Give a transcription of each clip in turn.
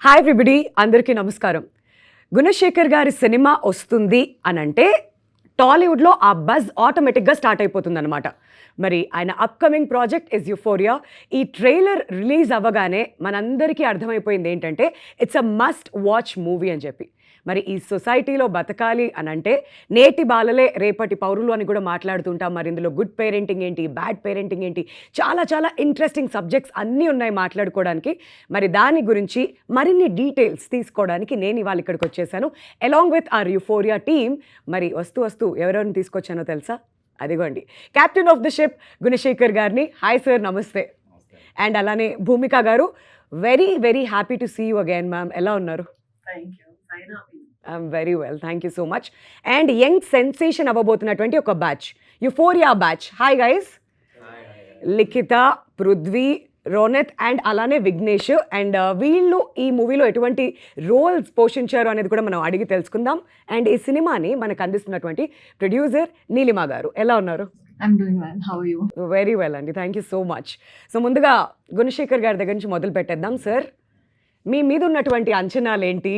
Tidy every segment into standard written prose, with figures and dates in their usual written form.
Hi everybody, అందరికీ నమస్కారం. గుణశేఖర్ గారి సినిమా వస్తుంది అనంటే టాలీవుడ్లో ఆ బజ్ ఆటోమేటిక్గా స్టార్ట్ అయిపోతుందన్నమాట. మరి ఆయన అప్కమింగ్ ప్రాజెక్ట్ ఇస్ యుఫోరియా. ఈ ట్రైలర్ రిలీజ్ అవ్వగానే మనందరికీ అర్థమైపోయింది ఏంటంటే it's a must watch movie అని చెప్పి. మరి ఈ సొసైటీలో బతకాలి అనంటే నేటి బాలలే రేపటి పౌరులు అని కూడా మాట్లాడుతుంటాం. మరి ఇందులో గుడ్ పేరెంటింగ్ ఏంటి, బ్యాడ్ పేరెంటింగ్ ఏంటి, చాలా చాలా ఇంట్రెస్టింగ్ సబ్జెక్ట్స్ అన్నీ ఉన్నాయి మాట్లాడుకోవడానికి. మరి దాని గురించి మరిన్ని డీటెయిల్స్ తీసుకోవడానికి నేను ఇవాళ ఇక్కడికి వచ్చేసాను along with our Euphoria team. మరి వస్తూ ఎవరెవరిని తీసుకొచ్చానో తెలుసా? అదిగోండి, captain of the ship Gunasekhar గారిని. హాయ్ సార్, నమస్తే. అండ్ అలానే Bhumika garu, very very happy to see you again ma'am. ఎలా ఉన్నారు? I'm very well, thank you so much. And young sensation అవ్వబోతున్నటువంటి ఒక batch, Euphoria batch. Hi guys. Likhitha, Prithvi, Ronith and అలానే Vignesh. And వీళ్ళు ఈ మూవీలో ఎటువంటి రోల్స్ పోషించారు అనేది కూడా మనం అడిగి తెలుసుకుందాం. అండ్ ఈ సినిమాని మనకు అందిస్తున్నటువంటి ప్రొడ్యూసర్ నీలిమా గారు. ఎలా ఉన్నారు? I'm doing well. How are you? Very well అండి, thank you so much. So ముందుగా గుణశేఖర్ గారి దగ్గర నుంచి మొదలు పెట్టేద్దాం. సార్, మీ మీద ఉన్నటువంటి అంచనాలు ఏంటి?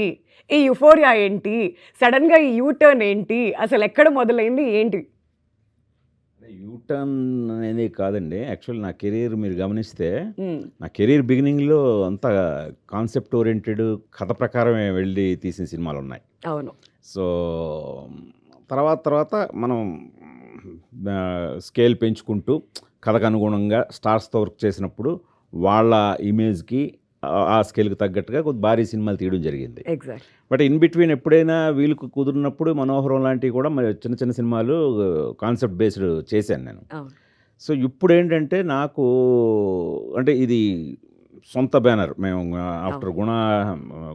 ఈ యుఫోరియా ఏంటి? సడన్గా ఈ యూటర్న్ ఏంటి? అసలు ఎక్కడ మొదలైంది ఏంటి? యూటర్న్ అనేది కాదండి. యాక్చువల్ నా కెరీర్ మీరు గమనిస్తే నా కెరీర్ బిగినింగ్లో అంతా కాన్సెప్ట్ ఓరియంటెడ్ కథ ప్రకారమే వెళ్ళి తీసిన సినిమాలు ఉన్నాయి. అవును. సో తర్వాత మనం స్కేల్ పెంచుకుంటూ కథకు అనుగుణంగా స్టార్స్తో వర్క్ చేసినప్పుడు వాళ్ళ ఇమేజ్కి ఆ స్కేల్కి తగ్గట్టుగా కొద్ది భారీ సినిమాలు తీయడం జరిగింది. ఎగ్జాక్ట్. బట్ ఇన్ బిట్వీన్ ఎప్పుడైనా వీళ్ళకు కుదిరినప్పుడు మనోహరం లాంటివి కూడా మరి చిన్న చిన్న సినిమాలు కాన్సెప్ట్ బేస్డ్ చేశాను నేను. సో ఇప్పుడు ఏంటంటే నాకు అంటే ఇది సొంత బ్యానర్. మేము ఆఫ్టర్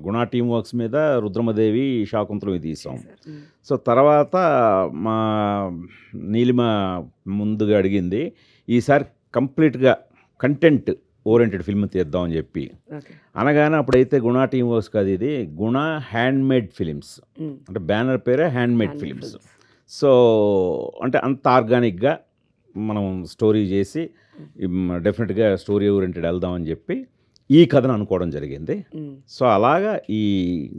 గుణ టీమ్ వర్క్స్ మీద రుద్రమదేవి, శాకుంతలం తీసాం. సో తర్వాత మా నీలిమ ముందుగా అడిగింది ఈసారి కంప్లీట్గా కంటెంట్ ఓరియంటెడ్ ఫిల్మ్ తీద్దామని చెప్పి అనగానే అప్పుడైతే గుణ టీమ్ వర్క్స్ కాదు, ఇది గుణ హ్యాండ్మేడ్ ఫిలిమ్స్, అంటే బ్యానర్ పేరే హ్యాండ్మేడ్ ఫిలిమ్స్. సో అంటే అంత ఆర్గానిక్గా మనం స్టోరీ చేసి డెఫినెట్గా స్టోరీ ఓరియంటెడ్ వెళ్దామని చెప్పి ఈ కథను అనుకోవడం జరిగింది. సో అలాగా ఈ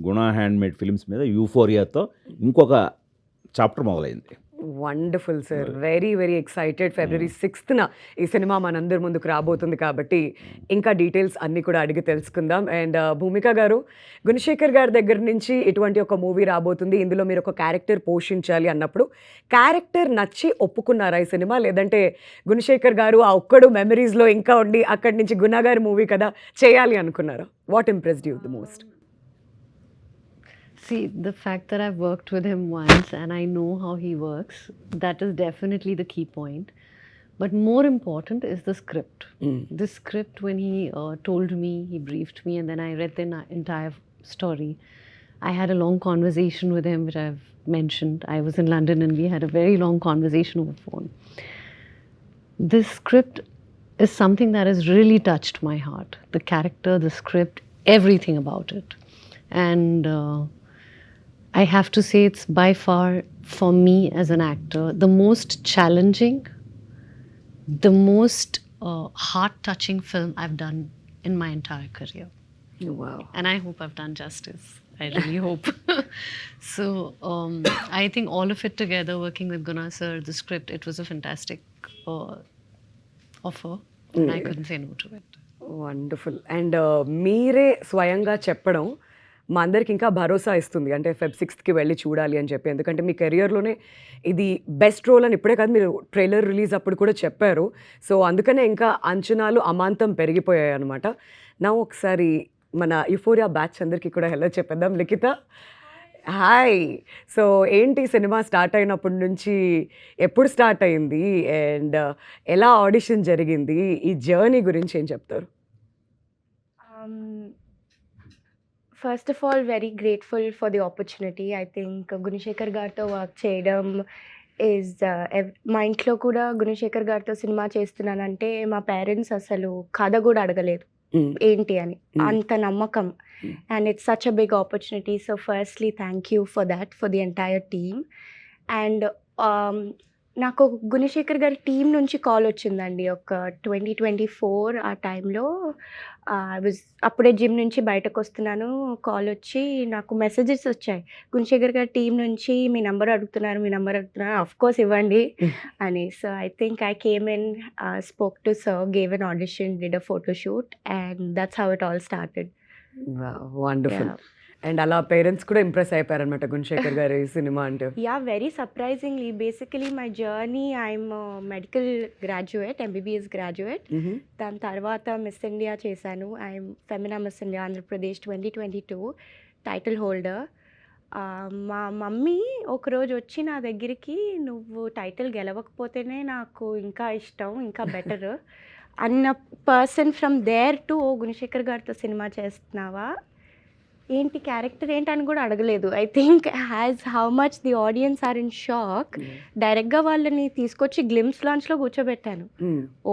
గుణ హ్యాండ్మేడ్ ఫిలిమ్స్ మీద యూఫోరియాతో ఇంకొక చాప్టర్ మొదలైంది. Wonderful sir, very very excited. February 6th ఈ సినిమా మనందరి ముందుకు రాబోతుంది కాబట్టి ఇంకా డీటెయిల్స్ అన్నీ కూడా అడిగి తెలుసుకుందాం. అండ్ భూమిక గారు, గుణశేఖర్ గారి దగ్గర నుంచి ఇటువంటి ఒక మూవీ రాబోతుంది, ఇందులో మీరు ఒక క్యారెక్టర్ పోషించాలి అన్నప్పుడు క్యారెక్టర్ నచ్చి ఒప్పుకున్నారా ఈ సినిమా? లేదంటే గుణశేఖర్ గారు ఆ ఒక్కడు మెమరీస్లో ఇంకా ఉండి అక్కడి నుంచి గుణ గారి మూవీ కదా చేయాలి అనుకున్నారా? What impressed you the most? See, the fact that I've worked with him once and I know how he works, that is definitely the key point. But more important is the script. The script, when he told me, he briefed me, and then I read the entire story. I had a long conversation with him, which I've mentioned. I was in London and we had a very long conversation over phone. This script is something that has really touched my heart. The character, the script, everything about it. And I have to say it's by far, for me as an actor, the most challenging, the most heart-touching film I've done in my entire career. Wow. And I hope I've done justice. I really hope. So I think all of it together, working with Guna sir, the script, it was a fantastic offer. And I couldn't say no to it. Wonderful. And మీరే స్వయంగా చెప్పడం మా అందరికి ఇంకా భరోసా ఇస్తుంది, అంటే Feb 6th వెళ్ళి చూడాలి అని చెప్పి. ఎందుకంటే మీ కెరియర్లోనే ఇది బెస్ట్ రోల్ అని ఇప్పుడే కాదు, మీరు ట్రైలర్ రిలీజ్ అప్పుడు కూడా చెప్పారు. సో అందుకనే ఇంకా అంచనాలు అమాంతం పెరిగిపోయాయి అనమాట. నా ఒకసారి మన యుఫోరియా బ్యాచ్ అందరికీ కూడా హెల్లో చెప్పేద్దాం. లిఖిత, హాయ్. సో ఏంటి సినిమా స్టార్ట్ అయినప్పటి నుంచి ఎప్పుడు స్టార్ట్ అయింది అండ్ ఎలా ఆడిషన్ జరిగింది, ఈ జర్నీ గురించి ఏం చెప్తారు? First of all, very grateful for the opportunity. I think Gunashekar గారితో వర్క్ చేయడం ఈజ్ మా ఇంట్లో కూడా గుణశేఖర్ గారితో సినిమా చేస్తున్నానంటే మా పేరెంట్స్ అసలు కథ కూడా అడగలేదు ఏంటి అని, అంత నమ్మకం. And it's such a big opportunity. So firstly thank you for that, for the entire team. And నాకు గుణశేఖర్ గారి టీం నుంచి కాల్ వచ్చిందండి. ఒక 2024 ఆ టైంలో అప్పుడే జిమ్ నుంచి బయటకొస్తున్నాను. కాల్ వచ్చి నాకు మెసేజెస్ వచ్చాయి. గుణశేఖర్ గారి టీం నుంచి మీ నంబర్ అడుగుతున్నారు. ఆఫ్‌కోర్స్ ఇవ్వండి అని. So, I think I came in, spoke to sir, gave N audition, did a photo shoot and that's how it all started. Wonderful. Yeah! And అలా పేరెంట్స్ కూడా ఇంప్రెస్ అయిపోయారనమాట గుణశేఖర్ గారి cinema అంటే. Yeah, very surprisingly. Basically, my journey, I'm a medical graduate, MBBS graduate. దాని తర్వాత miss India చేశాను. I'm Femina miss India Andhra Pradesh 2022 title holder. మా mummy ఒకరోజు వచ్చి నా దగ్గరికి, నువ్వు టైటిల్ గెలవకపోతేనే నాకు ఇంకా ఇష్టం, ఇంకా బెటర్ అన్న పర్సన్ ఫ్రమ్ దేర్ టు, ఓ గుణశేఖర్ గారితో సినిమా చేస్తున్నావా, ఏంటి క్యారెక్టర్ ఏంటి అని కూడా అడగలేదు. I think how much the audience are in shock. డైరెక్ట్గా వాళ్ళని తీసుకొచ్చి గ్లిమ్స్ లాంచ్లో కూర్చోబెట్టాను.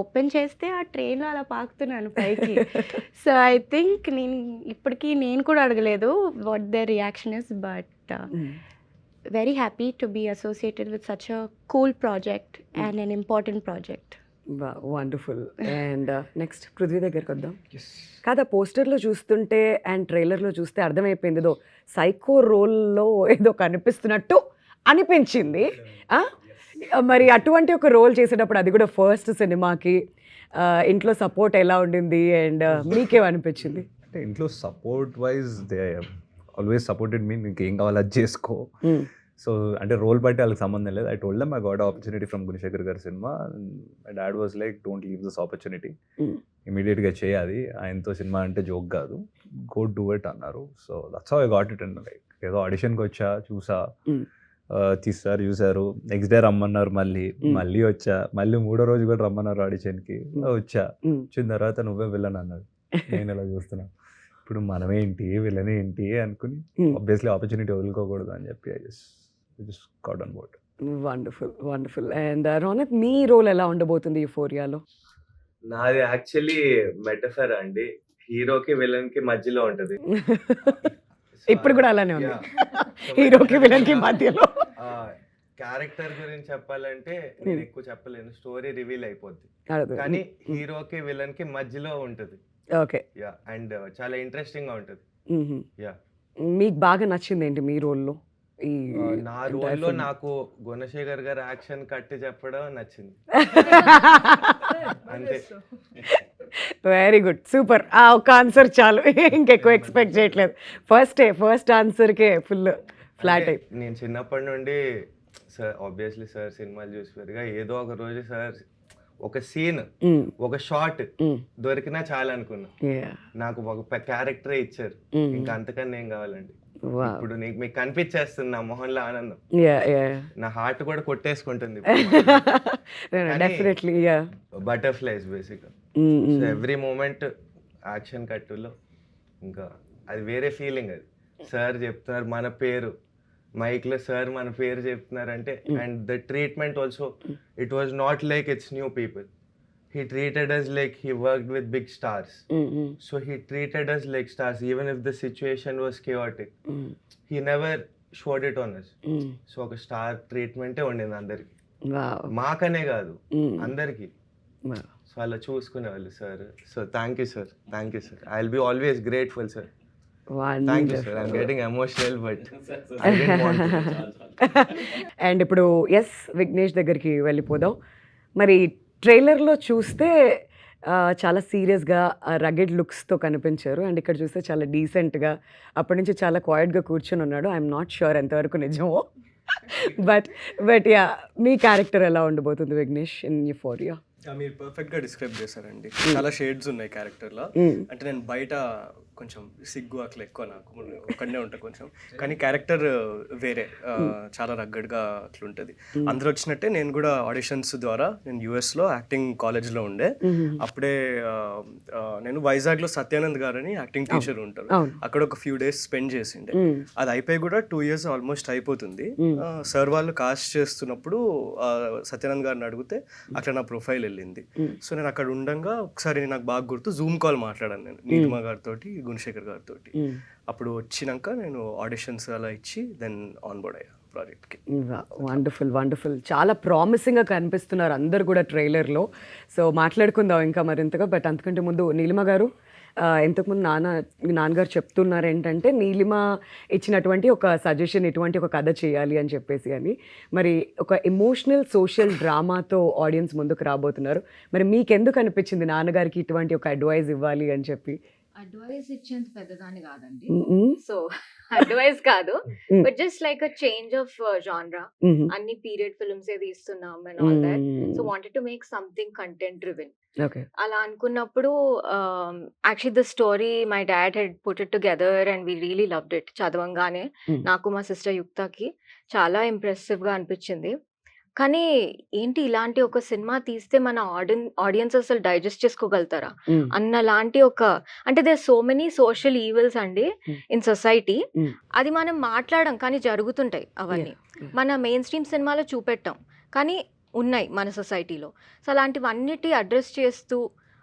ఓపెన్ చేస్తే ఆ ట్రైన్లో అలా పాకుతున్నాను పైకి. సో ఐ థింక్ ఇప్పటికీ నేను కూడా అడగలేదు what the reaction is, but very happy to be associated with such a cool project and an important project. Wonderful. And next Prithvi దగ్గరికి వద్దాం. కాదా, పోస్టర్లో చూస్తుంటే అండ్ ట్రైలర్లో చూస్తే అర్థమైపోయింది, ఏదో సైకో రోల్లో ఏదో కనిపిస్తున్నట్టు అనిపించింది. మరి అటువంటి ఒక రోల్ చేసేటప్పుడు, అది కూడా ఫస్ట్ సినిమాకి, ఇంట్లో సపోర్ట్ ఎలా ఉండింది అండ్ మీకేమనిపించింది? అంటే ఇంట్లో support wise they always supported me, నీకు ఏం కావాలి అది చేసుకో. సో అంటే రోల్ బట్టి వాళ్ళకి సంబంధం లేదు. I told them I got opportunity from Gunasekhar గారి cinema. My dad was like, don't leave this opportunity, ఇమీడియట్గా చేయాలి, ఆయనతో సినిమా అంటే జోక్ కాదు, గో డూ ఇట్ అన్నారు. So that's how I got it. And like ఏదో ఆడిషన్కి వచ్చా, చూసా, తీస్తారు, చూసారు, నెక్స్ట్ డే రమ్మన్నారు, మళ్ళీ వచ్చా, మళ్ళీ 3వ రోజు కూడా రమ్మన్నారు ఆడిషన్కి, వచ్చిన తర్వాత నువ్వే విలన్ అన్నాడు. నేను ఇలా చూస్తున్నా, ఇప్పుడు మనమేంటి విలన్ ఏంటి అనుకుని, ఆబ్వియస్లీ ఆపర్చునిటీ వదులుకోకూడదు అని చెప్పి I just got on board. Wonderful. And Ronak, మీ రోల్ ఎలా ఉండబోతుంది యూఫోరియాలో? నాది యాక్చువల్లీ మెటఫర్ అండి, హీరోకి విలన్ కి మధ్యలో ఉంటది. ఇప్పుడు కూడా అలానే ఉంది, హీరోకి విలన్ కి మధ్యలో. క్యారెక్టర్ గురించి చెప్పాలంటే నేను ఎక్కువ చెప్పలేను, స్టోరీ రివీల్ అయిపోద్ది, కానీ హీరోకి విలన్ కి మధ్యలో ఉంటది. ఓకే. యా, అండ్ చాలా ఇంట్రెస్టింగ్ గా ఉంటది. యా, మీకు బాగా నచ్చింది ఏంటి మీ రోల్లో? నా రోల్లో నాకు గుణశేఖర్ గారు యాక్షన్ కట్టి చెప్పడం నచ్చింది అంతే. Very good, super. ఒక ఆన్సర్ చాలు, ఇంకెక్కువ ఎక్స్పెక్ట్ చేయట్లేదు. ఫస్ట్ ఆన్సర్కే ఫుల్ ఫ్లాట్ అయి. నేను చిన్నప్పటి నుండి సార్, ఆబ్వియస్లీ సార్ సినిమాలు చూసి పెరిగా, ఏదో ఒక రోజు సార్ ఒక సీన్, ఒక షాట్ దొరికినా చాలా అనుకున్నా. నాకు ఒక క్యారెక్టరే ఇచ్చారు, ఇంకా అంతకన్నా ఏం కావాలండి. ఇప్పుడు మీకు కనిపించేస్తుంది నా మొహంలో ఆనందం, నా హార్ట్ కూడా కొట్టేసుకుంటుంది. Butterflies basic. So every moment action కట్టులో ఇంకా అది వేరే ఫీలింగ్. అది సార్ చెప్తున్నారు మన పేరు, మైక్ లో సార్ మన పేరు చెప్తున్నారంటే, and the treatment also, it was not like it's new people. He treated us like he worked with big stars. So he treated us like stars, even if the situation was chaotic. He never showed it on us. So ఒక star ట్రీట్మెంటే ఉండింది అందరికి, మాకనే కాదు అందరికి. So అలా చూసుకునేవాళ్ళు sir. So thank you sir, I will be always grateful sir. Thank you sir. I'm getting emotional, but I didn't want to. And ఇప్పుడు విఘ్నేష్ దగ్గరికి వెళ్ళిపోదాం. మరి ట్రైలర్లో చూస్తే చాలా సీరియస్గా రగెడ్ లుక్స్తో కనిపించారు, అండ్ ఇక్కడ చూస్తే చాలా డీసెంట్గా, అప్పటి నుంచి చాలా క్వైట్గా కూర్చొని ఉన్నాడు. ఐఎమ్ నాట్ షూర్ ఎంతవరకు నిజమో, బట్ యా, మీ క్యారెక్టర్ ఎలా ఉండబోతుంది విఘ్నేష్ ఇన్ యూఫోరియా? మీరు పర్ఫెక్ట్గా డిస్క్రైబ్ చేశారండి. చాలా షేడ్స్ ఉన్నాయి క్యారెక్టర్లో. అంటే నేను బయట కొంచెం సిగ్గు అట్లా ఎక్కువ, నాకు ఒక్కడనే ఉంటా కొంచెం, కానీ క్యారెక్టర్ వేరే, చాలా రగ్గడ్గా అట్లా ఉంటుంది. అందరూ వచ్చినట్టే నేను కూడా ఆడిషన్స్ ద్వారా, నేను యూఎస్లో యాక్టింగ్ కాలేజ్లో ఉండే, అప్పుడే నేను వైజాగ్లో సత్యానంద్ గారు అని యాక్టింగ్ టీచర్ ఉంటారు, అక్కడ ఒక ఫ్యూ డేస్ స్పెండ్ చేసిండే. అది అయిపోయి కూడా 2 years ఆల్మోస్ట్ అయిపోతుంది. సార్ వాళ్ళు కాస్ట్ చేస్తున్నప్పుడు సత్యానంద్ గారిని అడిగితే అట్లా నా ప్రొఫైల్ వెళ్ళింది. సో నేను అక్కడ ఉండగా ఒకసారి నాకు బాగా గుర్తు, జూమ్ కాల్ మాట్లాడాను నేను నీలిమా గారితో, గుణశేఖర్ గారితో. అప్పుడు వచ్చినాక నేను ఆడిషన్స్ అలా ఇచ్చి దెన్ ఆన్ బోర్డ్ అయ్యా. ప్రాజెక్ట్కి. Wonderful wonderful. చాలా ప్రామిసింగ్గా కనిపిస్తున్నారు అందరు కూడా ట్రైలర్లో. సో మాట్లాడుకుందాం ఇంకా మరింతగా. బట్ అంతకంటే ముందు నీలిమ గారు, ఇంతకుముందు నాన్నగారు చెప్తున్నారు ఏంటంటే నీలిమ ఇచ్చినటువంటి ఒక సజెషన్ ఇటువంటి ఒక కథ చేయాలి అని చెప్పేసి అని. మరి ఒక ఎమోషనల్ సోషల్ డ్రామాతో ఆడియన్స్ ముందుకు రాబోతున్నారు. మరి మీకెందుకు అనిపించింది నాన్నగారికి ఇటువంటి ఒక అడ్వైజ్ ఇవ్వాలి అని చెప్పి? అడ్వైస్ ఇచ్చేంత పెద్దదాన్ని కాదండి, మ్మ్. సో అడ్వైస్ కాదు, Mm. But just like a change of genre. Hmm. అన్ని పీరియడ్ ఫిల్మ్స్ ఏ తీస్తున్నాం and all that, so hmm. Wanted to make something content driven. Okay. అలా అనుకున్నప్పుడు actually the story my dad had put it together and we really loved it. చదవంగానే Mm. నాకు మా sister యుక్తకి చాలా ఇంప్రెసివ్గా అనిపించింది. కానీ ఏంటి ఇలాంటి ఒక సినిమా తీస్తే మన ఆడియన్స్ అసలు డైజెస్ట్ చేసుకోగలుగుతారా మ్మ్. అన్నలాంటి ఒక, అంటే there so many social evils అండి Mm. In society. Mm. అది మనం మాట్లాడం కానీ జరుగుతుంటాయి అవన్నీ. Yeah. మన మెయిన్ స్ట్రీమ్ సినిమాలో చూపెట్టాం కానీ ఉన్నాయి మన సొసైటీలో. సో అలాంటివన్నిటి అడ్రస్ చేస్తూ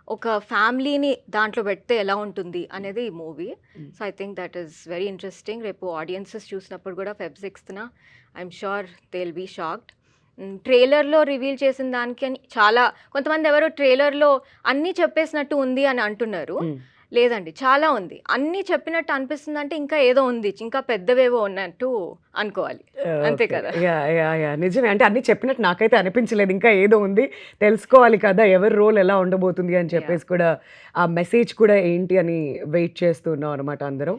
ఒక ఫ్యామిలీని దాంట్లో పెడితే ఎలా ఉంటుంది అనేది ఈ movie. Mm. So I think that is very interesting. రేపు ఆడియన్సెస్ చూసినప్పుడు కూడా Feb 6th I'm sure they will be shocked. ట్రైలర్లో రివీల్ చేసిన దానికి అని చాలా కొంతమంది ఎవరో ట్రైలర్లో అన్నీ చెప్పేసినట్టు ఉంది అని అంటున్నారు. మ్మ్. లేదండి, చాలా ఉంది. అన్నీ చెప్పినట్టు అనిపిస్తుంది అంటే ఇంకా ఏదో ఉంది, ఇంకా పెద్దవేవో ఉన్నట్టు అనుకోవాలి. అంతే ఓకే. కదా. యా యా యా నిజమే. అంటే అన్ని చెప్పినట్టు నాకైతే అనిపించలేదు. ఇంకా ఏదో ఉంది, తెలుసుకోవాలి కదా ఎవరి రోల్ ఎలా ఉండబోతుంది అని చెప్పేసి కూడా ఆ మెసేజ్ కూడా ఏంటి అని వెయిట్ చేస్తున్నాం అనమాట అందరం.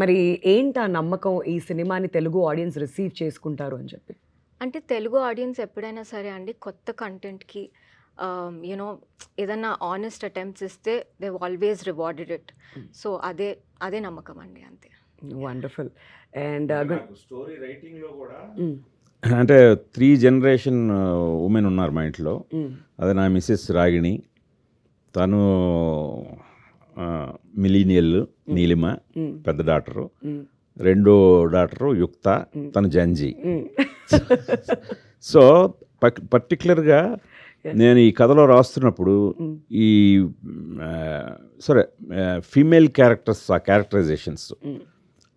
మరి ఏంటి ఆ నమ్మకం ఈ సినిమాని తెలుగు ఆడియన్స్ రిసీవ్ చేసుకుంటారు అని చెప్పి? అంటే తెలుగు ఆడియన్స్ ఎప్పుడైనా సరే అండి కొత్త కంటెంట్కి యూనో ఏదన్నా ఆనెస్ట్ అటెంప్ట్స్ ఇస్తే they always rewarded it. So అదే నమ్మకం అండి, అంతే. వండర్ఫుల్. అండ్ స్టోరీ రైటింగ్లో కూడా అంటే 3 జనరేషన్ ఉమెన్ ఉన్నారు మా ఇంట్లో. అది నా మిస్సెస్ రాగిణి, తను మిలీనియల్ నీలిమ పెద్ద డాటరు, రెండో డాటరు యుక్త, తను జంజీ. సో పర్టికులర్గా నేను ఈ కథలో రాస్తున్నప్పుడు ఈ సరే ఫీమేల్ క్యారెక్టర్స్, ఆ క్యారెక్టరైజేషన్స్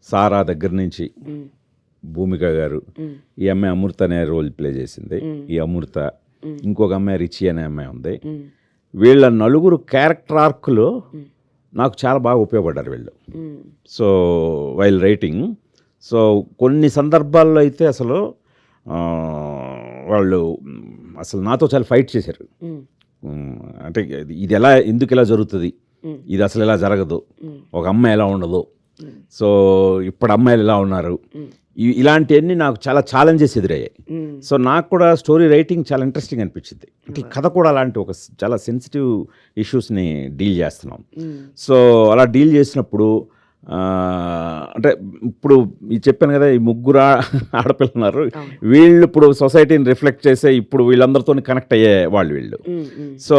సారా దగ్గర నుంచి భూమిక గారు, ఈ అమ్మాయి అమృత అనే రోల్ ప్లే చేసింది, ఈ అమృత, ఇంకొక అమ్మాయి రిచి అనే అమ్మాయి ఉంది. వీళ్ళ నలుగురు క్యారెక్టర్ ఆర్క్లో నాకు చాలా బాగా ఉపయోగపడ్డారు వీళ్ళు. సో వైల్ రైటింగ్, సో కొన్ని సందర్భాల్లో అయితే అసలు వాళ్ళు అసలు నాతో చాలా ఫైట్ చేశారు. అంటే ఇది ఎలా, ఎందుకు ఇలా జరుగుతుంది, ఇది అసలు ఎలా జరగదు, ఒక అమ్మాయి ఎలా ఉండదు, సో ఇప్పుడు అమ్మాయిలు ఎలా ఉన్నారు, ఇలాంటివన్నీ నాకు చాలా ఛాలెంజెస్ ఎదురయ్యాయి. సో నాకు కూడా స్టోరీ రైటింగ్ చాలా ఇంట్రెస్టింగ్ అనిపించింది. అంటే ఈ కథ కూడా అలాంటి ఒక చాలా సెన్సిటివ్ ఇష్యూస్ని డీల్ చేస్తున్నాం. సో అలా డీల్ చేసినప్పుడు అంటే ఇప్పుడు ఇది చెప్పాను కదా, ఈ ముగ్గురు ఆడపిల్లలు ఉన్నారు, వీళ్ళు ఇప్పుడు సొసైటీని రిఫ్లెక్ట్ చేసే ఇప్పుడు వీళ్ళందరితో కనెక్ట్ అయ్యే వాళ్ళు వీళ్ళు. సో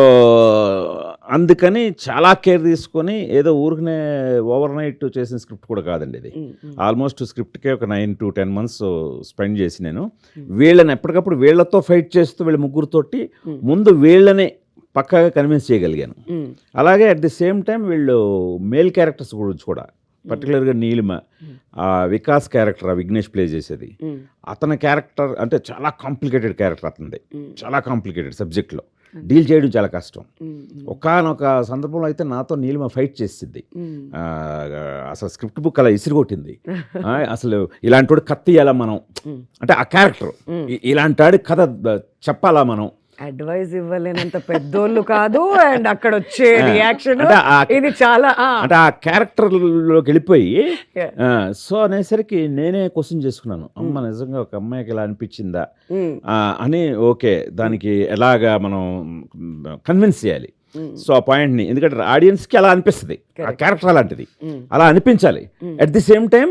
అందుకని చాలా కేర్ తీసుకొని ఏదో ఊరికనే ఓవర్ నైట్ చేసిన స్క్రిప్ట్ కూడా కాదండి ఇది. ఆల్మోస్ట్ స్క్రిప్ట్కే ఒక 9 to 10 months స్పెండ్ చేసి నేను వీళ్ళని ఎప్పటికప్పుడు వీళ్ళతో ఫైట్ చేస్తూ వీళ్ళ ముగ్గురుతోటి ముందు వీళ్ళని పక్కాగా కన్విన్స్ చేయగలిగాను. అలాగే అట్ ది సేమ్ టైం వీళ్ళు మేల్ క్యారెక్టర్స్ గురించి కూడా, పర్టికులర్గా నీలిమ, ఆ వికాస్ క్యారెక్టర్, ఆ విఘ్నేష్ ప్లే చేసేది, అతని క్యారెక్టర్ అంటే చాలా కాంప్లికేటెడ్ క్యారెక్టర్ అతనిది, చాలా కాంప్లికేటెడ్ సబ్జెక్ట్లో డీల్ చేయడం చాలా కష్టం. ఒకానొక సందర్భంలో అయితే నాతో నీలిమ ఫైట్ చేసింది, అసలు స్క్రిప్ట్ బుక్ అలా ఇసిరిగొట్టింది. అసలు ఇలాంటి వాడు కత్తి ఇవ్వాలా మనం, అంటే ఆ క్యారెక్టర్ ఇలాంటి వాడి కథ చెప్పాలా మనం, అడ్వైజ్ ఇవ్వలేనంత పెద్దోళ్ళు కాదు. అండ్ అక్కడ వచ్చే రియాక్షన్ ఇది చాలా అంటే ఆ క్యారెక్టర్లోకి వెళ్ళిపోయి, సో అనేసరికి నేనే క్వశ్చన్ చేసుకున్నాను, అమ్మ నిజంగా ఒక అమ్మాయికి ఇలా అనిపించిందా అని. ఓకే, దానికి ఎలాగా మనం కన్విన్స్ చేయాలి. సో ఆ పాయింట్ని, ఎందుకంటే ఆడియన్స్కి అలా అనిపిస్తుంది, ఆ క్యారెక్టర్ అలాంటిది, అలా అనిపించాలి. At the same time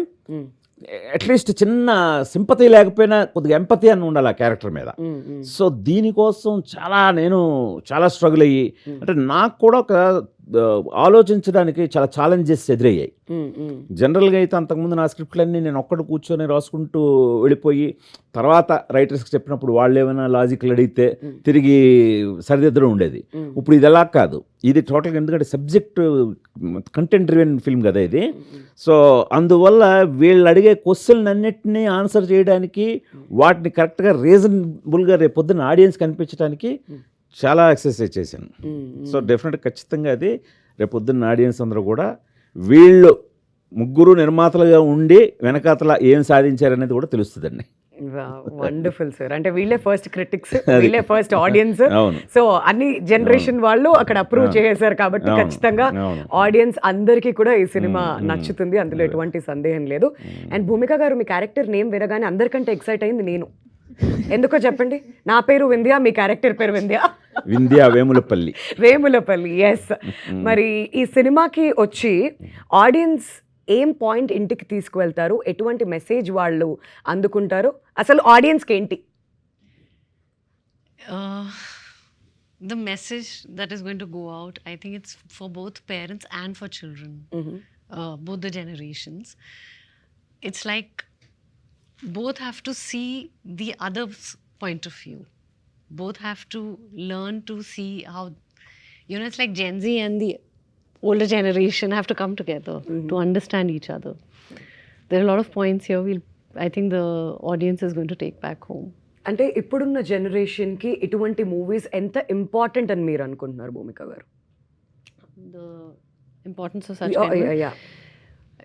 at least చిన్న సింపతి లేకపోయినా కొద్దిగా ఎంపతి అని ఉండాలి ఆ క్యారెక్టర్ మీద. సో దీనికోసం నేను చాలా స్ట్రగుల్ అయ్యి, అంటే నాకు కూడా ఒక ఆలోచించడానికి చాలా ఛాలెంజెస్ ఎదురయ్యాయి. జనరల్గా అయితే అంతకుముందు నా స్క్రిప్ట్లన్నీ నేను ఒక్కడు కూర్చొని రాసుకుంటూ వెళ్ళిపోయి తర్వాత రైటర్స్కి చెప్పినప్పుడు వాళ్ళు ఏమైనా లాజిక్లు అడిగితే తిరిగి సరిదిద్దడం ఉండేది. ఇప్పుడు ఇది ఎలా కాదు, ఇది టోటల్గా ఎందుకంటే సబ్జెక్ట్ కంటెంట్ డ్రివెన్ ఫిల్మ్ కదా ఇది. సో అందువల్ల వీళ్ళు అడిగే క్వశ్చన్ అన్నిటినీ ఆన్సర్ చేయడానికి, వాటిని కరెక్ట్గా రీజనబుల్గా రేపు పొద్దున్న ఆడియన్స్ కనిపించడానికి చాలా ఎక్సర్సైజ్ చేశాను. సో డెఫినెట్గా ఖచ్చితంగా అది రేపు పొద్దున్న ఆడియన్స్ అందరూ కూడా వీళ్ళు ముగ్గురు నిర్మాతలుగా ఉండి వెనకాతల ఏం సాధించారనేది కూడా తెలుస్తుందండి. Wonderful sir. అంటే వీళ్ళే ఫస్ట్ క్రిటిక్స్, వీళ్ళే ఫస్ట్ ఆడియన్స్. అవును. సో అన్ని జనరేషన్ వాళ్ళు అక్కడ అప్రూవ్ చేశారు కాబట్టి ఖచ్చితంగా ఆడియన్స్ అందరికీ కూడా ఈ సినిమా నచ్చుతుంది, అందులో ఎటువంటి సందేహం లేదు. అండ్ భూమిక గారు, మీ క్యారెక్టర్ నేమ్ వినగానే అందరికంటే ఎక్సైట్ అయింది నేను. ఎందుకో చెప్పండి. నా పేరు వింధ్య, మీ క్యారెక్టర్ పేరు వింధ్య వేములపల్లి. వేములపల్లి, ఎస్. మరి ఈ సినిమాకి వచ్చి ఆడియన్స్ ఏం పాయింట్ ఇంటికి తీసుకువెళ్తారు, ఎటువంటి మెసేజ్ వాళ్ళు అందుకుంటారు, అసలు ఆడియన్స్కి ఏంటి? The message that is going to go out, I think it's for both parents and for children, both the generations. It's like both have to see the other's point of view. Both have to learn to see how, it's like Gen Z and the older generation have to come together to understand each other. There are a lot of points here I think the audience is going to take back home. అంటే ఇప్పుడున్న జనరేషన్కి ఇటువంటి movies ఎంత important అని మీరు అనుకుంటున్నారు భూమిక గారు? The importance of such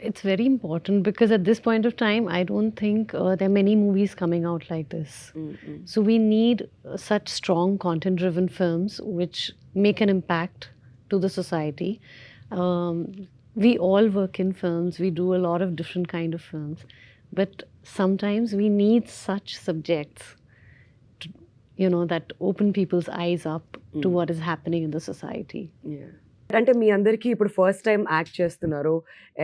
It's very important because at this point of time, I don't think there are many movies coming out like this. So we need such strong content-driven films which make an impact to the society. We all work in films. We do a lot of different kind of films. But sometimes we need such subjects, that open people's eyes up to what is happening in the society. Yeah. అంటే మీ అందరికీ ఇప్పుడు first time act చేస్తున్నారు.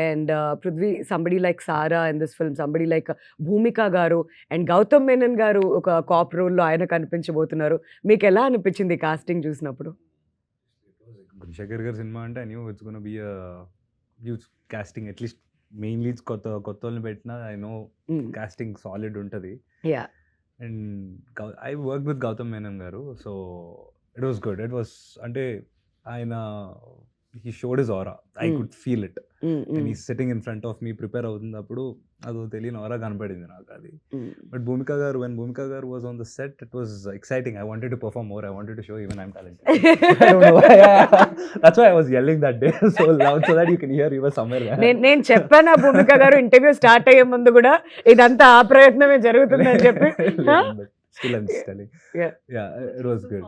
And Prithvi, somebody like Sara in this film, somebody like Bhumika garu, and Gautam Menon గారు ఒక cap రోల్లో ఆయన కనిపించబోతున్నారు. మీకు ఎలా అనిపించింది కాస్టింగ్ చూసినప్పుడు? గుణశేఖర్ గారి సినిమా అంటే I knew it's gonna be a huge casting. At least main leads కొత్త వాళ్ళని పెట్టినా ఐ నో కాస్టింగ్ సాలిడ్ ఉంటుంది. And I work with Gautham Menon garu. So it was good. It was అంటే ఆయన he showed his aura. I could feel it. And he's sitting in front of me, prepare అవుతున్నప్పుడు అదో తెలియని aura కనపడింది నాకు అది. But Bhumika garu, when Bhumika garu was on the set, it was exciting. I wanted to perform more. I wanted to show even I'm talented. I don't know why. That's why I was yelling that day so loud so that you can hear you were somewhere there. నేను చెప్పాను భూమిక గారు interview start అయ్యే ముందు కూడా ఇదంతా ఆ ప్రయత్నమే జరుగుతుందని చెప్పి. Still I'm just telling. Yeah, it was good.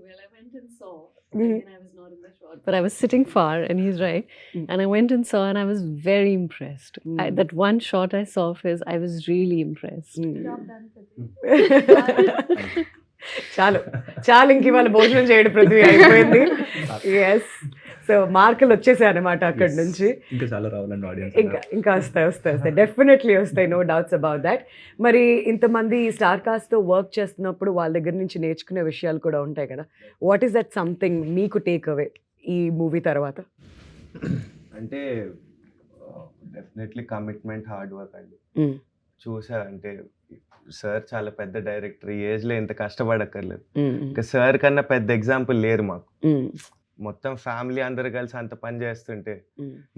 Well, I went and saw. And I was not in the shot, but I was sitting far, and he's right. And I went and saw, and I was very impressed. That one shot I saw of his, I was really impressed. చాలు ఇంక ఇవాళ భోజనం చేయడం పృథ్వీ అయిపోయింది. Yes. So మార్కులు వచ్చేసాయి అనమాట అక్కడి నుంచి. ఇంకా చాలా రావాలండి ఆడియన్స్. ఇంకా వస్తాయి డెఫినెట్లీ వస్తాయి, నో డౌట్స్ అబౌట్ దాట్. మరి ఇంతమంది స్టార్ కాస్ట్తో వర్క్ చేస్తున్నప్పుడు వాళ్ళ దగ్గర నుంచి నేర్చుకునే విషయాలు కూడా ఉంటాయి కదా. వాట్ ఈస్ దట్ సంథింగ్ మీకు టేక్ అవే ఈ మూవీ తర్వాత? అంటే డెఫినెట్లీ కమిట్మెంట్, హార్డ్ వర్క్ అండి. చూసా అంటే సార్ చాలా పెద్ద డైరెక్టర్, ఈ ఏజ్లో ఎంత కష్టపడక్కర్లేదు. ఇంకా సార్ కన్నా పెద్ద ఎగ్జాంపుల్ లేరు మాకు. మొత్తం ఫ్యామిలీ అందరు కలిసి అంత పని చేస్తుంటే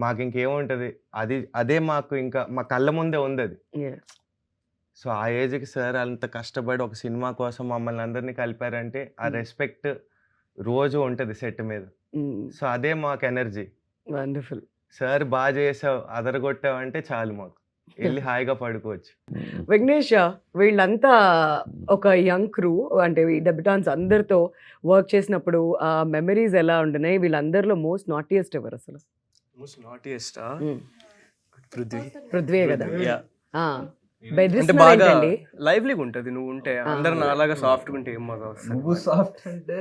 మాకు ఇంకేముంటుంది, అదే మాకు ఇంకా మా కళ్ళ ముందే ఉంది అది. సో ఆ ఏజ్కి సార్ అంత కష్టపడి ఒక సినిమా కోసం మమ్మల్ని అందరినీ కలిపారంటే ఆ రెస్పెక్ట్ రోజు ఉంటుంది సెట్ మీద. సో అదే మాకు ఎనర్జీ. వండర్ఫుల్. సార్ బాగా చేసావు, అదరగొట్టావు అంటే చాలు, మాకు వెళ్ళి హాయిగా పడుకోవచ్చు. విఘ్నేష్, వీళ్ళంతా ఒక యంగ్ క్రూ, అంటే ఈ డెబ్యూటాన్స్ అందరితో వర్క్ చేసినప్పుడు ఆ మెమరీస్ ఎలా ఉంటున్నాయి? వీళ్ళందరిలో మోస్ట్ నాటియెస్ట్ ఎవరు అసలు? మోస్ట్ నాటియెస్ట్ పృథ్వీ కదా. అంటే బాగా లైవ్లీగా ఉంటది. నువ్వు ఉంటే అందరు నాలాగా సాఫ్ట్ ఉంటే ఏం బాగా నువ్వు సాఫ్ట్ అంటే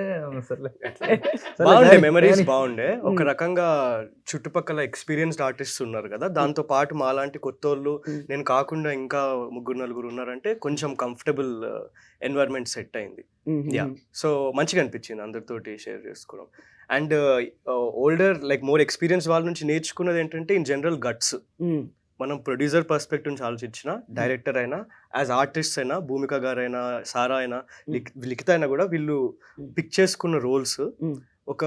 బాగుండే, మెమరీస్ బాగుండే. ఒక రకంగా చుట్టుపక్కల ఎక్స్పీరియన్స్డ్ ఆర్టిస్ట్స్ ఉన్నారు కదా, దాంతో పాటు మాలాంటి కొత్త వాళ్ళు, నేను కాకుండా ఇంకా 3-4 ఉన్నారంటే కొంచెం కంఫర్టబుల్ ఎన్వైరన్మెంట్ సెట్ అయింది. యా, సో మంచిగా అనిపించింది అందరితోటి షేర్ చేసుకోవడం. And older like more experience వాళ్ళ నుంచి నేర్చుకున్నది ఏంటంటే ఇన్ జనరల్ గట్స్. మనం ప్రొడ్యూసర్ పర్స్పెక్టివ్ నుంచి ఆలోచించిన, డైరెక్టర్ అయినా, యాజ్ ఆర్టిస్ట్ అయినా, భూమిక గారైనా, సారా అయినా, లిఖిత అయినా కూడా వీళ్ళు పిక్ చేసుకున్న రోల్స్ ఒక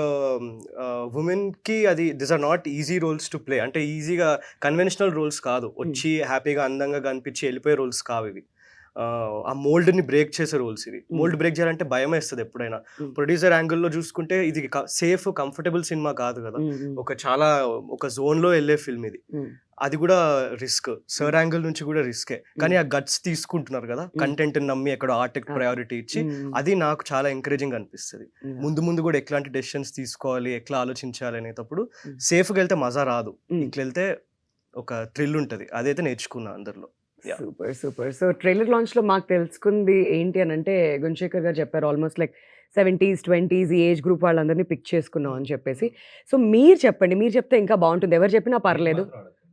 ఉమెన్కి అది this are not easy roles to play. అంటే ఈజీగా కన్వెన్షనల్ రోల్స్ కాదు, వచ్చి హ్యాపీగా అందంగా కనిపించి వెళ్ళిపోయే రోల్స్ కావు ఇవి. ఆ మోల్డ్ని బ్రేక్ చేసే రోల్స్ ఇవి. మోల్డ్ బ్రేక్ చేయాలంటే భయం వేస్తుంది ఎప్పుడైనా. ప్రొడ్యూసర్ యాంగిల్లో చూసుకుంటే ఇది సేఫ్ కంఫర్టబుల్ సినిమా కాదు కదా, ఒక జోన్లో వెళ్ళే ఫిల్మ్ ఇది. అది కూడా రిస్క్, సర్ యాంగిల్ నుంచి కూడా రిస్కే. కానీ ఆ గట్స్ తీసుకుంటున్నారు కదా, కంటెంట్ నమ్మి ఎక్కడ ఆర్ట్కి ప్రయారిటీ ఇచ్చి, అది నాకు చాలా ఎంకరేజింగ్ అనిపిస్తుంది. ముందు ముందు కూడా ఎట్లాంటి డెసిషన్స్ తీసుకోవాలి, ఎట్లా ఆలోచించాలి అనేటప్పుడు సేఫ్గా వెళ్తే మజా రాదు, ఇట్లా వెళ్తే ఒక థ్రిల్ ఉంటుంది. అదైతే నేర్చుకున్నా అందరిలో. Super super. సో ట్రైలర్ లాంచ్లో మాకు తెలుసుకుంది ఏంటి అని అంటే, గుణశేఖర్ గారు చెప్పారు ఆల్మోస్ట్ లైక్ 70s 20s ఈ ఏజ్ గ్రూప్ వాళ్ళందరినీ పిక్ చేసుకున్నాం అని చెప్పేసి. సో మీరు చెప్పండి, మీరు చెప్తే ఇంకా బాగుంటుంది. ఎవరు చెప్పినా పర్లేదు,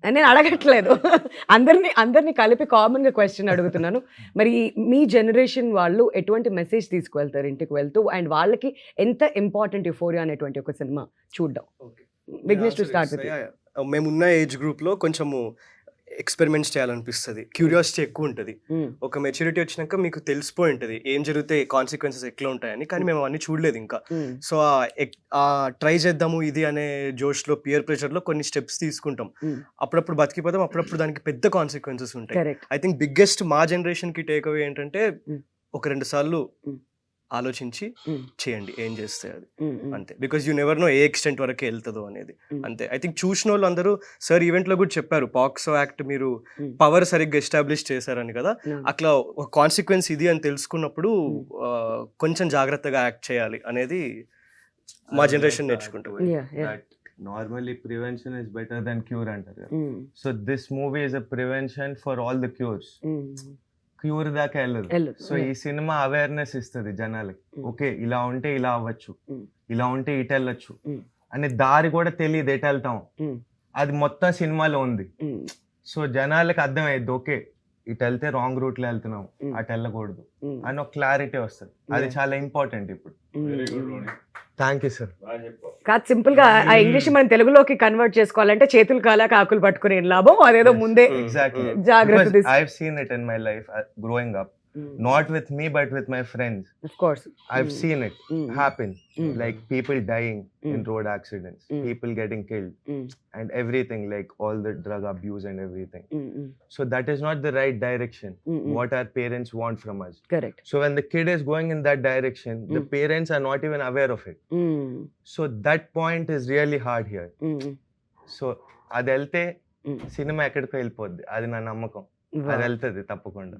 నేను అడగట్లేదు, అందరినీ కలిపి కామన్గా క్వశ్చన్ అడుగుతున్నాను. మరి మీ జనరేషన్ వాళ్ళు ఎటువంటి మెసేజ్ తీసుకువెళ్తారు ఇంటికి వెళ్తూ, అండ్ వాళ్ళకి ఎంత ఇంపార్టెంట్ యుఫోరియా అనేటువంటి ఒక సినిమా చూడడం? Vignesh to start with. మేమున్న ఏజ్ గ్రూప్లో కొంచెము ఎక్స్పెరిమెంట్స్ చేయాలనిపిస్తుంది, క్యూరియాసిటీ ఎక్కువ ఉంటుంది. ఒక మెచ్యూరిటీ వచ్చినాక మీకు తెలిసిపోయి ఉంటుంది ఏం జరిగితే కాన్సిక్వెన్సెస్ ఎట్లా ఉంటాయని. కానీ మేము అన్నీ చూడలేదు ఇంకా. సో ఆ ట్రై చేద్దాము ఇది అనే జోష్లో, పియర్ ప్రెషర్లో కొన్ని స్టెప్స్ తీసుకుంటాం. అప్పుడప్పుడు బతికిపోతాం, అప్పుడప్పుడు దానికి పెద్ద కాన్సిక్వెన్సెస్ ఉంటాయి. ఐ థింక్ బిగ్గెస్ట్ మా జనరేషన్కి టేక్ అవే ఏంటంటే, ఒక 2 సార్లు ఆలోచించి చేయండి ఏం చేస్తే అది, అంతే. Because you never know A extent వరకే వెళ్తుందో అనేది, అంతే. ఐ థింక్ చూసిన వాళ్ళు అందరూ సార్ ఈవెంట్లో కూడా చెప్పారు, పాక్సో యాక్ట్ మీరు పవర్ సరిగ్గా ఎస్టాబ్లిష్ చేశారని కదా. అట్లా ఒక కాన్సిక్వెన్స్ ఇది అని తెలుసుకున్నప్పుడు కొంచెం జాగ్రత్తగా యాక్ట్ చేయాలి అనేది మా జనరేషన్ నేర్చుకుంటాం. Normally prevention is better than cure అంటారు కదా. So this movie is a prevention for all the cures. Cure దాకా వెళ్ళదు. సో ఈ సినిమా అవేర్నెస్ ఇస్తుంది జనాలకి. ఓకే, ఇలా ఉంటే ఇలా అవ్వచ్చు, ఇలా ఉంటే ఇటు వెళ్ళొచ్చు అనే దారి కూడా తెలియదు, ఎటు వెళ్తాం అది మొత్తం సినిమాలో ఉంది. సో జనాలకి అర్థమయ్యేది, ఓకే ఇటు వెళ్తే రాంగ్ రూట్లో వెళ్తున్నాం, అటు వెళ్ళకూడదు అని ఒక క్లారిటీ వస్తుంది. అది చాలా ఇంపార్టెంట్ ఇప్పుడు. Thank you sir. కాదు, సింపుల్ గా ఆ ఇంగ్లీష్ మనం తెలుగులోకి కన్వర్ట్ చేసుకోవాలంటే చేతులు కాలాక ఆకులు పట్టుకునే లాభం, అదేదో ముందే జాగ్రత్త. I have seen it in my life growing up. Not with me, but with my friends. Of course. I've seen it happen. Like people dying in road accidents, people getting killed, and everything, like all the drug abuse and everything. So that is not the right direction. What our parents want from us. Correct. So when the kid is going in that direction, the parents are not even aware of it. So that point is really hard here. So అది వెళ్తే cinema ఎక్కడికో వెళ్ళిపోద్ది, అది నా నమ్మకం. అది వెళ్తుంది తప్పకుండా.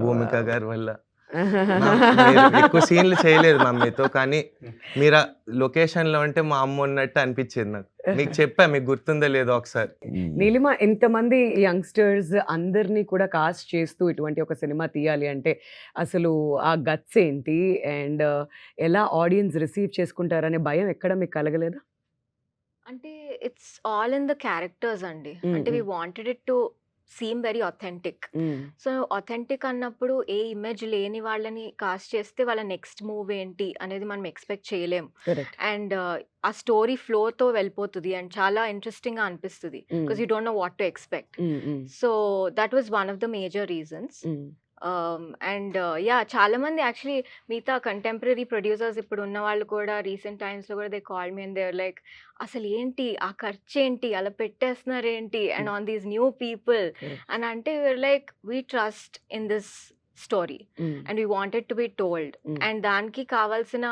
భూమిక గారి వల్ల ఎక్కువ సీన్లు చేయలేదు మమ్మీతో, కానీ మీరు లొకేషన్ లో ఉంటే మా అమ్మ ఉన్నట్టు అనిపించేది నాకు. మీకు చెప్పా, మీకు గుర్తుందో లేదో ఒకసారి. నీలిమ, ఎంతమంది యంగ్స్టర్స్ అందరినీ కూడా కాస్ట్ చేస్తూ ఇటువంటి ఒక సినిమా తీయాలి అంటే అసలు ఆ గట్స్ ఏంటి, అండ్ ఎలా ఆడియన్స్ రిసీవ్ చేసుకుంటారనే భయం ఎక్కడ మీకు కలగలేదా? అంటే it's all in the characters అండి. అంటే we wanted it to seem very authentic. So authentic అన్నప్పుడు ఏ ఇమేజ్ లేని వాళ్ళని కాస్ట్ చేస్తే వాళ్ళ నెక్స్ట్ మూవ్ ఏంటి అనేది మనం ఎక్స్పెక్ట్ చేయలేము. అండ్ ఆ స్టోరీ ఫ్లోతో వెళ్ళిపోతుంది అండ్ చాలా ఇంట్రెస్టింగ్ గా అనిపిస్తుంది, because you don't know what to expect. So that was one of the major reasons. And చాలా మంది యాక్చువల్లీ మిగతా కంటెంపరీ ప్రొడ్యూసర్స్ ఇప్పుడు ఉన్న వాళ్ళు కూడా రీసెంట్ టైమ్స్లో కూడా they call me and they are like, అసలు ఏంటి ఆ ఖర్చు ఏంటి, అలా పెట్టేస్తున్నారు ఏంటి, and on these new people అని అంటే we're like, we trust in this story and we wanted to be told. And దానికి కావాల్సిన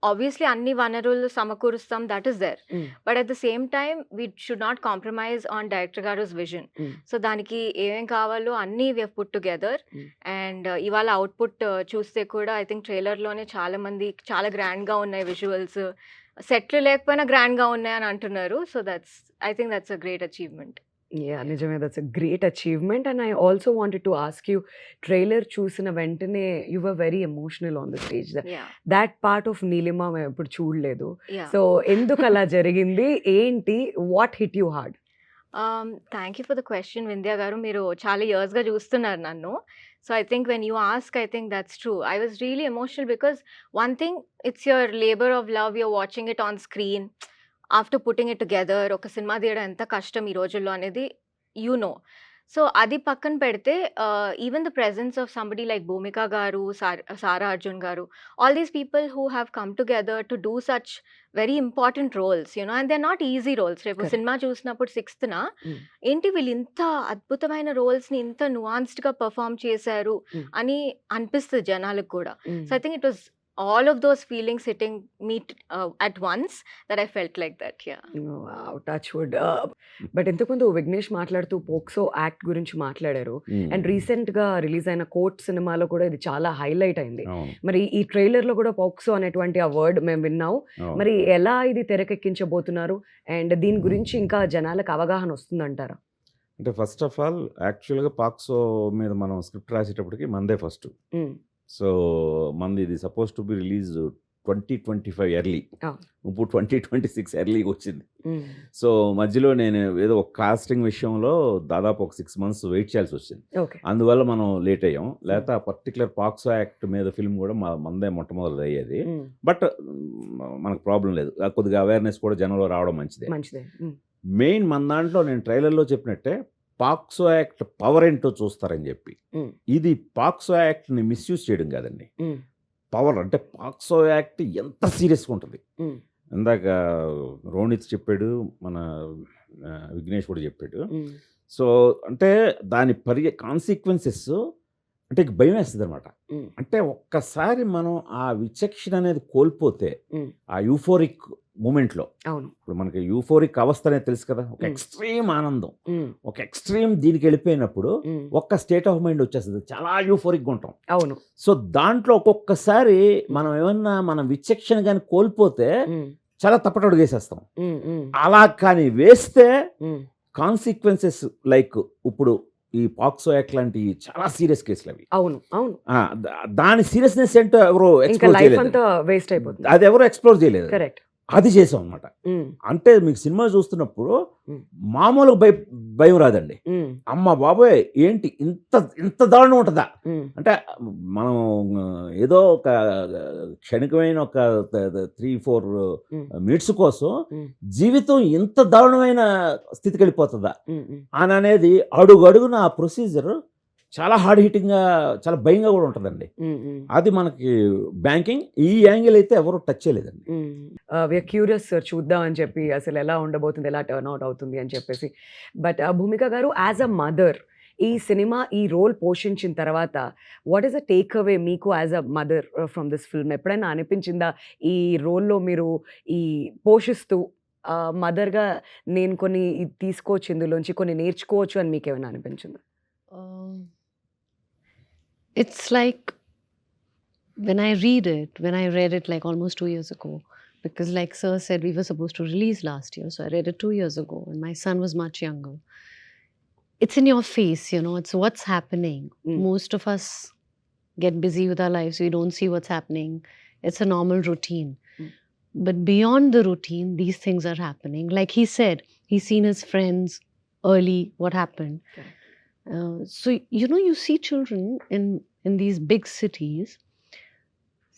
obviously అన్ని వనరులు సమకూరుస్తాం, that is there, but at the same time we should not compromise on director గారుస్ vision. So దానికి ఏమేం కావాలో అన్నీ we have put together. And ఇవాళ అవుట్పుట్ చూస్తే కూడా ఐ థింక్ ట్రైలర్లోనే చాలా మంది చాలా గ్రాండ్గా ఉన్నాయి విజువల్స్, సెట్లు లేకపోయినా గ్రాండ్గా ఉన్నాయని అంటున్నారు. So I think that's a great achievement. Yeah, నిజమే, that's a great achievement. And I also wanted to ask you, trailer చూసిన వెంటనే you were very emotional on the stage. That part of Neelima ఎప్పుడు చూడలేదు. సో ఎందుకు అలా జరిగింది, ఏంటి, what hit you hard? Thank you for the question Vindhya గారు. మీరు చాలా ఇయర్స్గా చూస్తున్నారు నన్ను. So I think when you ask, I think that's true. I was really emotional because one thing, it's your labour of love, you're watching it on screen, after putting it together. ఒక cinema తీయడం ఎంత కష్టం ఈ రోజుల్లో అనేది you know. So అది పక్కన పెడితే even the presence of somebody like Bhumika garu, Sara Arjun garu, all these people who have come together to do such very important roles, you know, and they are not easy roles. రేపు Correct. సినిమా చూసినప్పుడు 6th Mm. ఏంటి వీళ్ళు ఇంత అద్భుతమైన రోల్స్ని ఇంత నువాన్స్డ్గా పర్ఫామ్ చేశారు Mm. అని అనిపిస్తుంది జనాలకు కూడా. Mm. So I think it was all of those feelings hitting me at once that I felt like that. Yeah. Touch wood. But ఇంతకుముందు విఘ్నేష్ మాట్లాడుతూ పోక్సో యాక్ట్ గురించి మాట్లాడారు. అండ్ రీసెంట్గా రిలీజ్ అయిన కోర్ట్ సినిమాలో కూడా ఇది చాలా హైలైట్ అయింది. అవును, మరి ఈ ట్రైలర్లో కూడా పోక్సో అనేటువంటి ఆ వర్డ్ మేము విన్నాం. అవును. మరి ఎలా ఇది తెరకెక్కించబోతున్నారు అండ్ దీని గురించి ఇంకా జనాలకు అవగాహన వస్తుందంటారా? అంటే ఫస్ట్ ఆఫ్ ఆల్ యాక్చువల్గా పాక్సో మీద మనం స్క్రిప్ట్ రాసేటప్పటికి మందే ఫస్ట్. Mm. సో మంది ఇది suppose to be release 2025 early, Ah. ఇప్పుడు 2026 ఎర్లీకి వచ్చింది. Mm. సో మధ్యలో నేను ఏదో ఒక కాస్టింగ్ విషయంలో దాదాపు ఒక 6 months వెయిట్ చేయాల్సి వచ్చింది. ఓకే. అందువల్ల మనం లేట్ అయ్యాం. లేకపోతే ఆ పర్టికులర్ పాక్సో యాక్ట్ మీద ఫిల్మ్ కూడా మందే మొట్టమొదటి అయ్యేది. Mm. బట్ మనకు ప్రాబ్లం లేదు, కొద్దిగా అవేర్నెస్ కూడా జనంలో రావడం మంచిదే. మంచిదే. Mm. మెయిన్ మన దాంట్లో నేను ట్రైలర్లో చెప్పినట్టే పాక్సో యాక్ట్ పవర్ ఏంటో చూస్తారని చెప్పి, Mm. ఇది పాక్సో యాక్ట్ని మిస్యూజ్ చేయడం కాదండి. Mm. పవర్ అంటే పాక్సో యాక్ట్ ఎంత సీరియస్గా ఉంటుంది. Mm. ఇందాక రోనిత్ చెప్పాడు, మన విఘ్నేష్ కూడా చెప్పాడు. Mm. సో అంటే దాని కాన్సిక్వెన్సెస్ అంటే ఇక భయం వేస్తుంది అనమాట. Mm. అంటే ఒక్కసారి మనం ఆ విచక్షణ అనేది కోల్పోతే, Mm. ఆ యూఫోరిక్ మూమెంట్లో, అవును. ఇప్పుడు మనకి యూఫోరిక్ అవస్థ అనేది తెలుసు కదా, ఒక Mm. ఎక్స్ట్రీమ్ ఆనందం, Mm. ఒక ఎక్స్ట్రీమ్ దీనికి వెళ్ళిపోయినప్పుడు Mm. ఒక్క స్టేట్ ఆఫ్ మైండ్ వచ్చేస్తుంది, చాలా యూఫోరిక్గా ఉంటాం. అవును. సో దాంట్లో ఒక్కొక్కసారి మనం ఏమన్నా మన విచక్షణ కానీ కోల్పోతే Mm. చాలా తప్పటడుగు వేసేస్తాం. Mm. Mm. అలా కానీ వేస్తే Mm. కాన్సిక్వెన్సెస్ లైక్ ఇప్పుడు ఈ పాక్సో యాక్ట్ లాంటి చాలా సీరియస్ కేసులు అవి. అవును. అవును. దాని సీరియస్నెస్ ఏంటో ఎవరో ఇంకా ఎక్స్ప్లోర్ లైఫ్ చేయలేదు, అంతా వేస్ట్ అయిపోతుంది. అది ఎవరో ఎక్స్ప్లోర్ చేయలేదు, కరెక్ట్. అది చేసాం అనమాట. అంటే మీకు సినిమా చూస్తున్నప్పుడు Mm. మామూలుగా భయం రాదండి. అమ్మ బాబోయ్ ఏంటి ఇంత ఇంత దారుణం ఉంటుందా అంటే, మనం ఏదో ఒక క్షణికమైన ఒక 3-4 మినిట్స్ కోసం జీవితం ఇంత దారుణమైన స్థితికి వెళ్ళిపోతుందా అని అనేది అడుగు అడుగున ఆ ప్రొసీజర్ చాలా హార్డ్ హిట్టింగ్గా, చాలా భయంగా కూడా ఉంటుందండి. అది మనకి బ్యాంకింగ్ ఈ యాంగిల్ అయితే ఎవరు టచ్ చేయలేదండి. వీఆర్ క్యూరియస్ సార్, చూద్దాం అని చెప్పి అసలు ఎలా ఉండబోతుంది, ఎలా టర్న్ అవుట్ అవుతుంది అని చెప్పేసి. బట్ భూమిక గారు, యాజ్ అ మదర్ ఈ సినిమా ఈ రోల్ పోషించిన తర్వాత what is a take away మీకు as a mother from this film? ఎప్పుడైనా అనిపించిందా ఈ రోల్లో మీరు ఈ పోషిస్తూ మదర్గా నేను కొన్ని తీసుకోవచ్చు, ఇందులోంచి కొన్ని నేర్చుకోవచ్చు అని మీకు ఏమైనా అనిపించిందా? It's like when I read it like almost 2 years ago, because like Sir said, we were supposed to release last year, so I read it 2 years ago and my son was much younger. It's in your face, you know, it's what's happening. Most of us get busy with our lives, we don't see what's happening. It's a normal routine. But beyond the routine, these things are happening. Like he said, he's seen his friends early, what happened. Okay. So, you know, you see children in these big cities,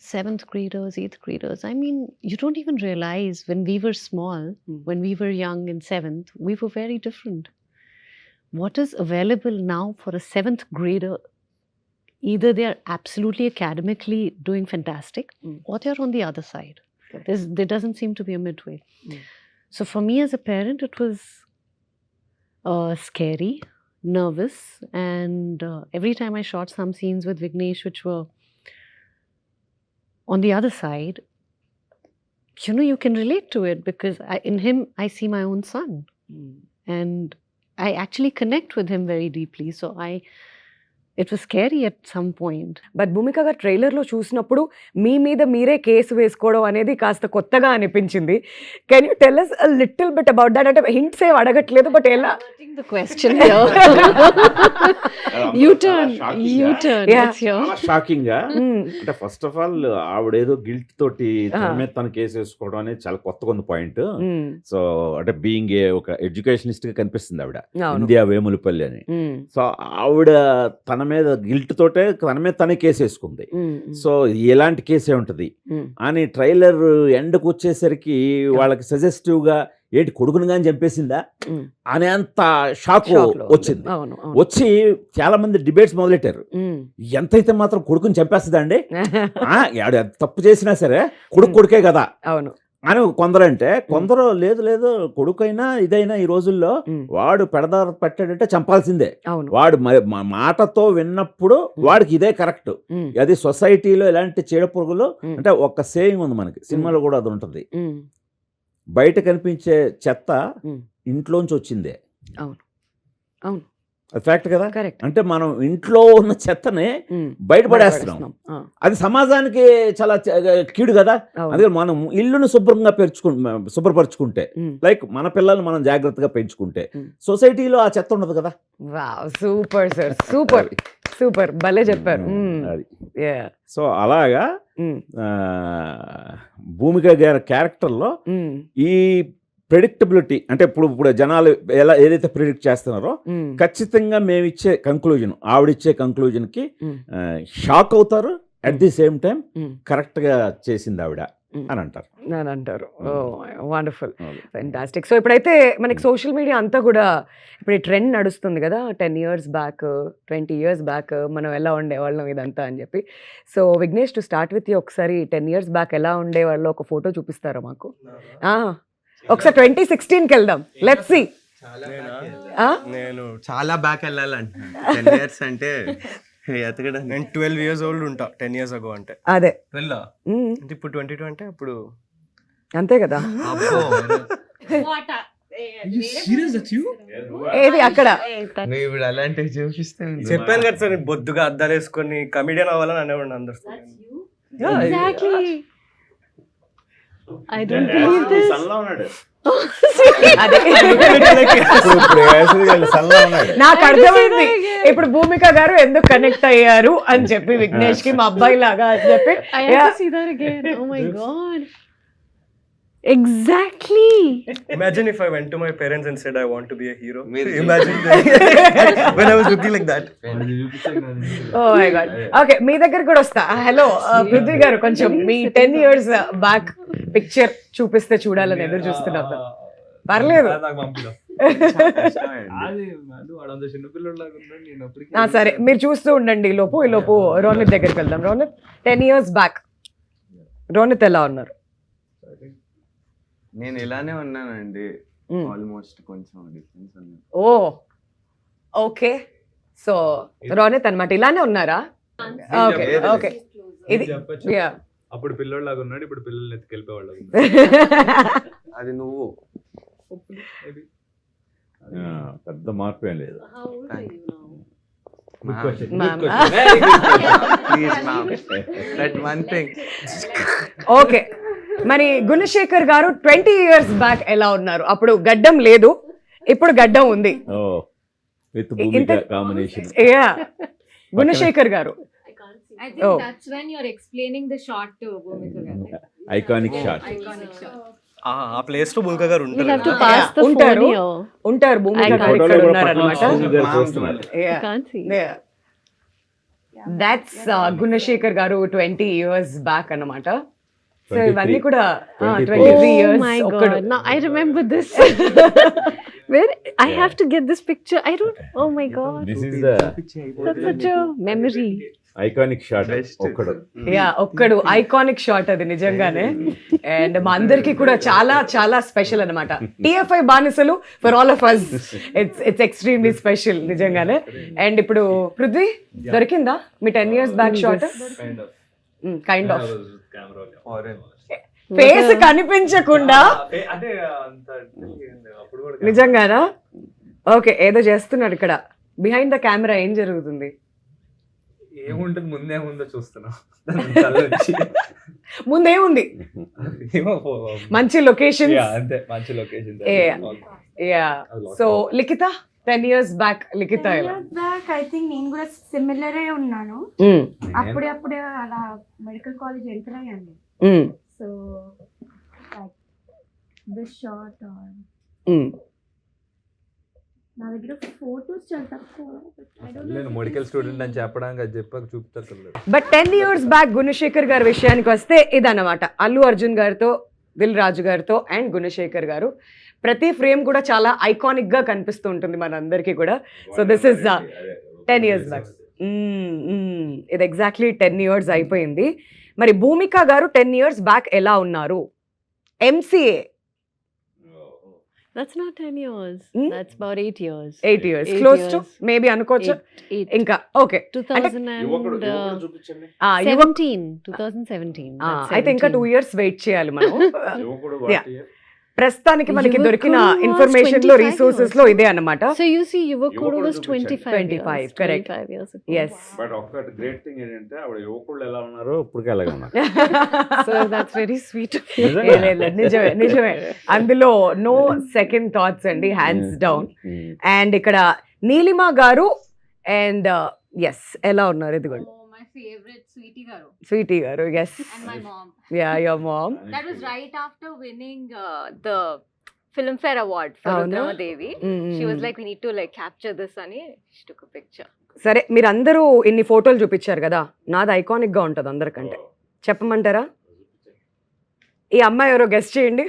7th graders, 8th graders. I mean, you don't even realize when we were small, when we were young in 7th, we were very different. What is available now for a 7th grader? Either they are absolutely academically doing fantastic, or they are on the other side. There doesn't seem to be a midway. So for me as a parent, it was scary, nervous, and every time I shot some scenes with Vignesh which were on the other side, you know, you can relate to it because in him I see my own son, and I actually connect with him very deeply. So it was scary at some point. But Bhumika గారు ట్రైలర్లో చూసినప్పుడు మీ మీద మీరే case వేసుకోవడం అనేది కాస్త కొత్తగా అనిపించింది. Can you tell us a little bit about that? అంటే హింట్స్ ఏం అడగట్లేదు, బట్ ఎలా? The question here. U-turn. U-turn. Yeah. It's here. Shocking గా Mm. అంటే ఫస్ట్ ఆఫ్ ఆల్ ఆవిడేదో గిల్ట్ తోటి తన Ah. మీద తన కేసు వేసుకోవడం అనేది చాలా కొత్తగా ఉంది పాయింట్. Mm. సో అంటే బీయింగ్ ఏ ఒక ఎడ్యుకేషనిస్ట్ గా కనిపిస్తుంది ఆవిడ, అవును. ఇండియా వేములపల్లి అని. Mm. సో ఆవిడ తన మీద గిల్ట్ తోటే తన మీద తనే కేసు వేసుకుంది. Mm. సో ఎలాంటి కేసే ఉంటది Mm. అని ట్రైలర్ ఎండ్కి వచ్చేసరికి వాళ్ళకి సజెస్టివ్ గా ఏంటి కొడుకుని కానీ చంపేసిందా Mm. అనేంత షాక్ Shock లో ఉంది. వచ్చింది. అవును, అవును. వచ్చి చాలా మంది డిబేట్స్ మొదలెట్టారు. Mm. ఎంతైతే మాత్రం కొడుకుని చంపేస్తుందా అండి, ఆవిడ తప్పు చేసినా సరే కొడుకే కదా అవును. అని కొందరంటే, కొందరు లేదు లేదు కొడుకైనా ఇదైనా ఈ రోజుల్లో Mm. వాడు పెడదారు పెట్టాడంటే చంపాల్సిందే. అవును. వాడు మాటతో విన్నప్పుడు వాడికి ఇదే కరెక్ట్. Mm. అది సొసైటీలో ఎలాంటి చీడపురుగులు Mm. అంటే ఒక సేయింగ్ ఉంది మనకి, సినిమాలో కూడా అది ఉంటుంది. Mm. బయట కనిపించే చెత్త Mm. ఇంట్లోంచి వచ్చిందే, అవును, అవును, అది ఫ్యాక్ట్ కదా. కరెక్ట్. అంటే మనం ఇంట్లో ఉన్న చెత్తని బయటపడేస్తున్నాం. ఆ, అది సమాజానికి చాలా కీడు కదా. అవును. అందుకే మనం ఇల్లును శుభ్రంగా శుభ్రపరచుకుంటే, Mm. లైక్ మన పిల్లల్ని మనం జాగ్రత్తగా పెంచుకుంటే Mm. సొసైటీలో ఆ చెత్త ఉండదు కదా. Wow, super sir, super super, భలే చెప్పారు. అది Yeah. సో అలాగా Mm. భూమిక గారి క్యారెక్టర్లో Mm. ఈ ప్రెడిక్టబిలిటీ అంటే ఇప్పుడు జనాలు ఏదైతే ప్రిడిక్ట్ చేస్తున్నారో Mm. ఖచ్చితంగా మేము ఇచ్చే కంక్లూజన్, ఆవిడిచ్చే కంక్లూజన్కి Mm. షాక్ అవుతారు. At the same time Mm. కరెక్ట్గా చేసింది ఆవిడ Mm. అని అంటారు. అని అంటారు. Wonderful, fantastic. సో ఇప్పుడైతే మనకి సోషల్ మీడియా అంతా కూడా ఇప్పుడు ఈ ట్రెండ్ నడుస్తుంది కదా, 10 years బ్యాక్, 20 years బ్యాక్ మనం ఎలా ఉండేవాళ్ళం ఇదంతా అని చెప్పి. So Vignesh, to start with you, ఒకసారి 10 years బ్యాక్ ఎలా ఉండేవాళ్ళు ఒక ఫోటో చూపిస్తారా మాకు? ఒకసారి 2016కి వెళ్దాం, లెట్స్ సీ. నేను చాలా బ్యాక్ వెళ్ళాలంటున్నాను. 10 years అంటే ఎతకడం. నేను 12 years old ఉంటా 10 years ago అంటే. అదే. వెళ్ళా Mm. అంటే ఇప్పుడు 22 అంటే అప్పుడు అంతే కదా. అబ్బో, ఏది అక్కడ? నువ్వు ఇప్పుడు అలాంటివి చూపిస్తే చెప్పాను కదా సార్, బొద్దుగా అద్దాలు వేసుకొని కమిడియన్ అవ్వాలని అనేవాడిని అందరు. Exactly. I don't believe this. అదే నాకు అర్థమైంది ఇప్పుడు భూమిక గారు ఎందుకు కనెక్ట్ అయ్యారు అని చెప్పి, విఘ్నేష్ కి మా అబ్బాయి లాగా అని చెప్పి. I have to see that again. Oh my god. Exactly. Imagine if I went to my parents and said I want to be a hero. Maybe. Imagine when I was looking like that. Oh my god. Okay, మీ దగ్గర కూడా వస్తా. Hello Prithvi గారు, కొంచెం మీ 10 years back picture చూపిస్తే చూడాలని ఎదురు చూస్తున్నాం. పర్లేదు. సరే, మీరు చూస్తూ ఉండండి. ఈ లోపు రోనిత్ దగ్గరికి వెళ్దాం. రోనిత్, 10 years బ్యాక్ రోనిత్ ఎలా ఉన్నారు? నేను ఇలానే ఉన్నానండి, ఆల్మోస్ట్ కొంచెం డిఫరెన్స్ ఉంది. ఓ ఓకే. సో రోనిత్ అన్నమాట, ఇలానే ఉన్నారా? Okay okay. ఇది yeah. అప్పుడు పిల్లోళ్ళలాగా ఉన్నాడు, ఇప్పుడు పిల్లల్ని ఎత్తుకెళ్ళిపోయేవాళ్ళు. అది నువ్వు. పెద్ద మార్పు ఏం లేదు. ఓకే, మరి గుణశేఖర్ గారు 20 years బ్యాక్ ఎలా ఉన్నారు? అప్పుడు గడ్డం లేదు, ఇప్పుడు గడ్డం ఉంది. ఓ విత్ భూమిక కాంబినేషన్. గుణశేఖర్ గారు I think Oh. that's when you're explaining the shot to Bhumika garu. Iconic shot. Iconic shot. ఆ ప్లేస్ లో భూమిక గారు We'll have to ఉంటారు. pass the phone ఉంటారు. here. ఉంటారు. భూమిక I గారు can't- ఇక్కడ ఉన్నారన్నమాట. చూస్తున్నారు. I can't see. That's Gunasekhar గారు 20 years బ్యాక్ అన్నమాట. సో 23. ఇవన్నీ కూడా 23 23 Oh years my ఒక్కడు. god. Now I remember this. Where I have to get this picture. I don't. Oh my god. This is the That's such a memory. Iconic shot. ఒక్కడు ఒక్కడు iconic shot అది నిజంగానే. And మా అందరికి కూడా చాలా చాలా స్పెషల్ అన్నమాట. TFI బానిసలు for all of us, it's extremely special నిజంగానే. అండ్ ఇప్పుడు పృథ్వీ దొరికిందా మీ 10 years back shot? Kind of face కనిపించకుండా నిజంగానా? ఓకే, ఏదో చేస్తున్నాడు ఇక్కడ బిహైండ్ ద కెమెరా. ఏం జరుగుతుంది? ఏముంటుంది ముందేముందో చూస్తున్నా. ముందేముంది? మంచి లొకేషన్. అంతే, మంచి లొకేషన్. యా. సో లిఖిత, 10 years బ్యాక్ లిఖిత ఎలా? బ్యాక్ ఐ థింక్ నేను కూడా సిమిలరే ఉన్నాను. అప్పుడే అలా మెడికల్ కాలేజ్ ఎంటర్ అయ్యాను. సో దిస్ షార్ట్ నా దగ్గర ఫోటోస్ చాలా తక్కువ. నేను మెడికల్ స్టూడెంట్ అని చెప్పడానికి అది చెప్పాక చూపుతలేదు. బట్ 10 years బ్యాక్ గుణశేఖర్ గారి విషయానికి వస్తే ఇదన్నమాట. అల్లు అర్జున్ గారితో, దిల్ రాజు గారితో అండ్ గుణశేఖర్ గారు ప్రతి ఫ్రేమ్ కూడా చాలా ఐకానిక్ గా కనిపిస్తూ ఉంటుంది మనందరికీ కూడా. So this is 10 years back. ఇది ఎగ్జాక్ట్లీ 10 years అయిపోయింది. మరి భూమిక గారు 10 years బ్యాక్ ఎలా ఉన్నారు? MCA. That's not 10 years. That's about 8 years. 8 years. 8 Close to years. Maybe అనుకోవచ్చు. Eight. ఇంకా ఓకే. 2017. అయితే ఇంకా 2 years వెయిట్ చేయాలి మనం. Yeah. ప్రస్తుతానికి మనకి యువకుడు దొరికిన was ఇన్ఫర్మేషన్ లో 25 రిసోర్సెస్ లో ఇదే అన్నమాట. So you see, Yuvakudu was Yuvakudu 25 correct. 25 years ago. Yes. But ఒక్కటి గ్రేట్ థింగ్ ఏంటంటే ఆవిడ యువకుళ్ళు ఎలా ఉన్నారో ఇప్పటికే అలాగే ఉన్నారు. So that's very sweet. నిజమే అందులో నో సెకండ్ థాట్స్ అండి, హ్యాండ్స్ డౌన్. అండ్ ఇక్కడ నీలిమా గారు అండ్ ఎస్ ఎలా ఉన్నారు? ఇదిగోండి మై ఫేవరెట్ స్వీటీ గారు. Yes and my mom. Yeah your mom. That was right after winning the Filmfare Award for Avuna? Rudrama Devi. She was like, we need to like capture this ani she took a picture. సరే, మీరు అందరూ ఇన్ని ఫోటోలు చూపించారు కదా, నాది iconic గా ఉంటుంది అందరికంటే. చెప్పమంటారా? ఈ అమ్మాయి ఎవరో గెస్ట్ చేయండి.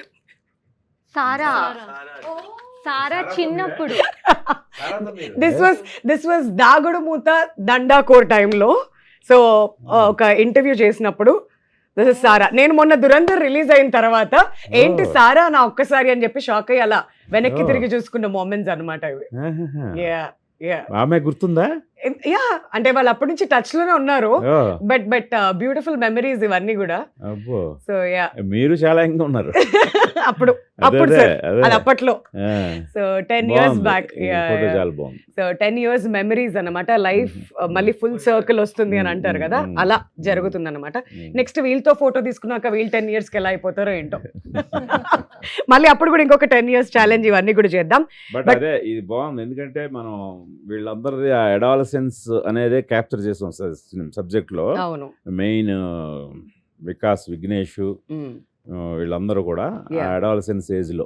సారా చిన్నప్పుడు దిస్ వాజ్ దాగుడు మూత దండాకోర్ టైంలో. సో ఒక ఇంటర్వ్యూ చేసినప్పుడు దిస్ ఇస్ సారా. నేను మొన్న దురంధర్ రిలీజ్ అయిన తర్వాత ఏంటి సారా నా ఒక్కసారి అని చెప్పి షాక్ అయ్యి అలా వెనక్కి తిరిగి చూసుకున్న మూమెంట్స్ అనమాట ఇవి. ఆమె గుర్తుందా? యా, అంటే వాళ్ళు అప్పటి నుంచి టచ్ లోనే ఉన్నారు. బట్ బ్యూటిఫుల్ మెమరీస్ ఇవన్నీ కూడా. అబ్బో, సో యా, మీరు చాలా ఇంకా ఉన్నారు అప్పుడు సార్, అది అప్పట్లో. So 10 years back. చాలా బాగుంది. సో 10 years మెమరీస్ అన్నమాట. లైఫ్ మళ్ళీ ఫుల్ సర్కిల్ వస్తుంది అని అంటారు కదా, అలా జరుగుతుంది అనమాట. నెక్స్ట్ వీళ్ళతో ఫోటో తీసుకున్నాక వీళ్ళు 10 years కి ఎలా అయిపోతారో ఏంటో. మళ్ళీ అప్పుడు కూడా ఇంకొక 10 years ఛాలెంజ్ ఇవన్నీ కూడా చేద్దాం. బట్ అదే ఇది బాగుంది, ఎందుకంటే మనం వీళ్ళందరిది ఆ అడాలసెన్స్ అనేది క్యాప్చర్ చేసాం సబ్జెక్ట్ లో. అవును, మెయిన్ వికాస్, విఘ్నేష్ వీళ్ళందరూ కూడా అడాలసెన్స్ ఏజ్ లో.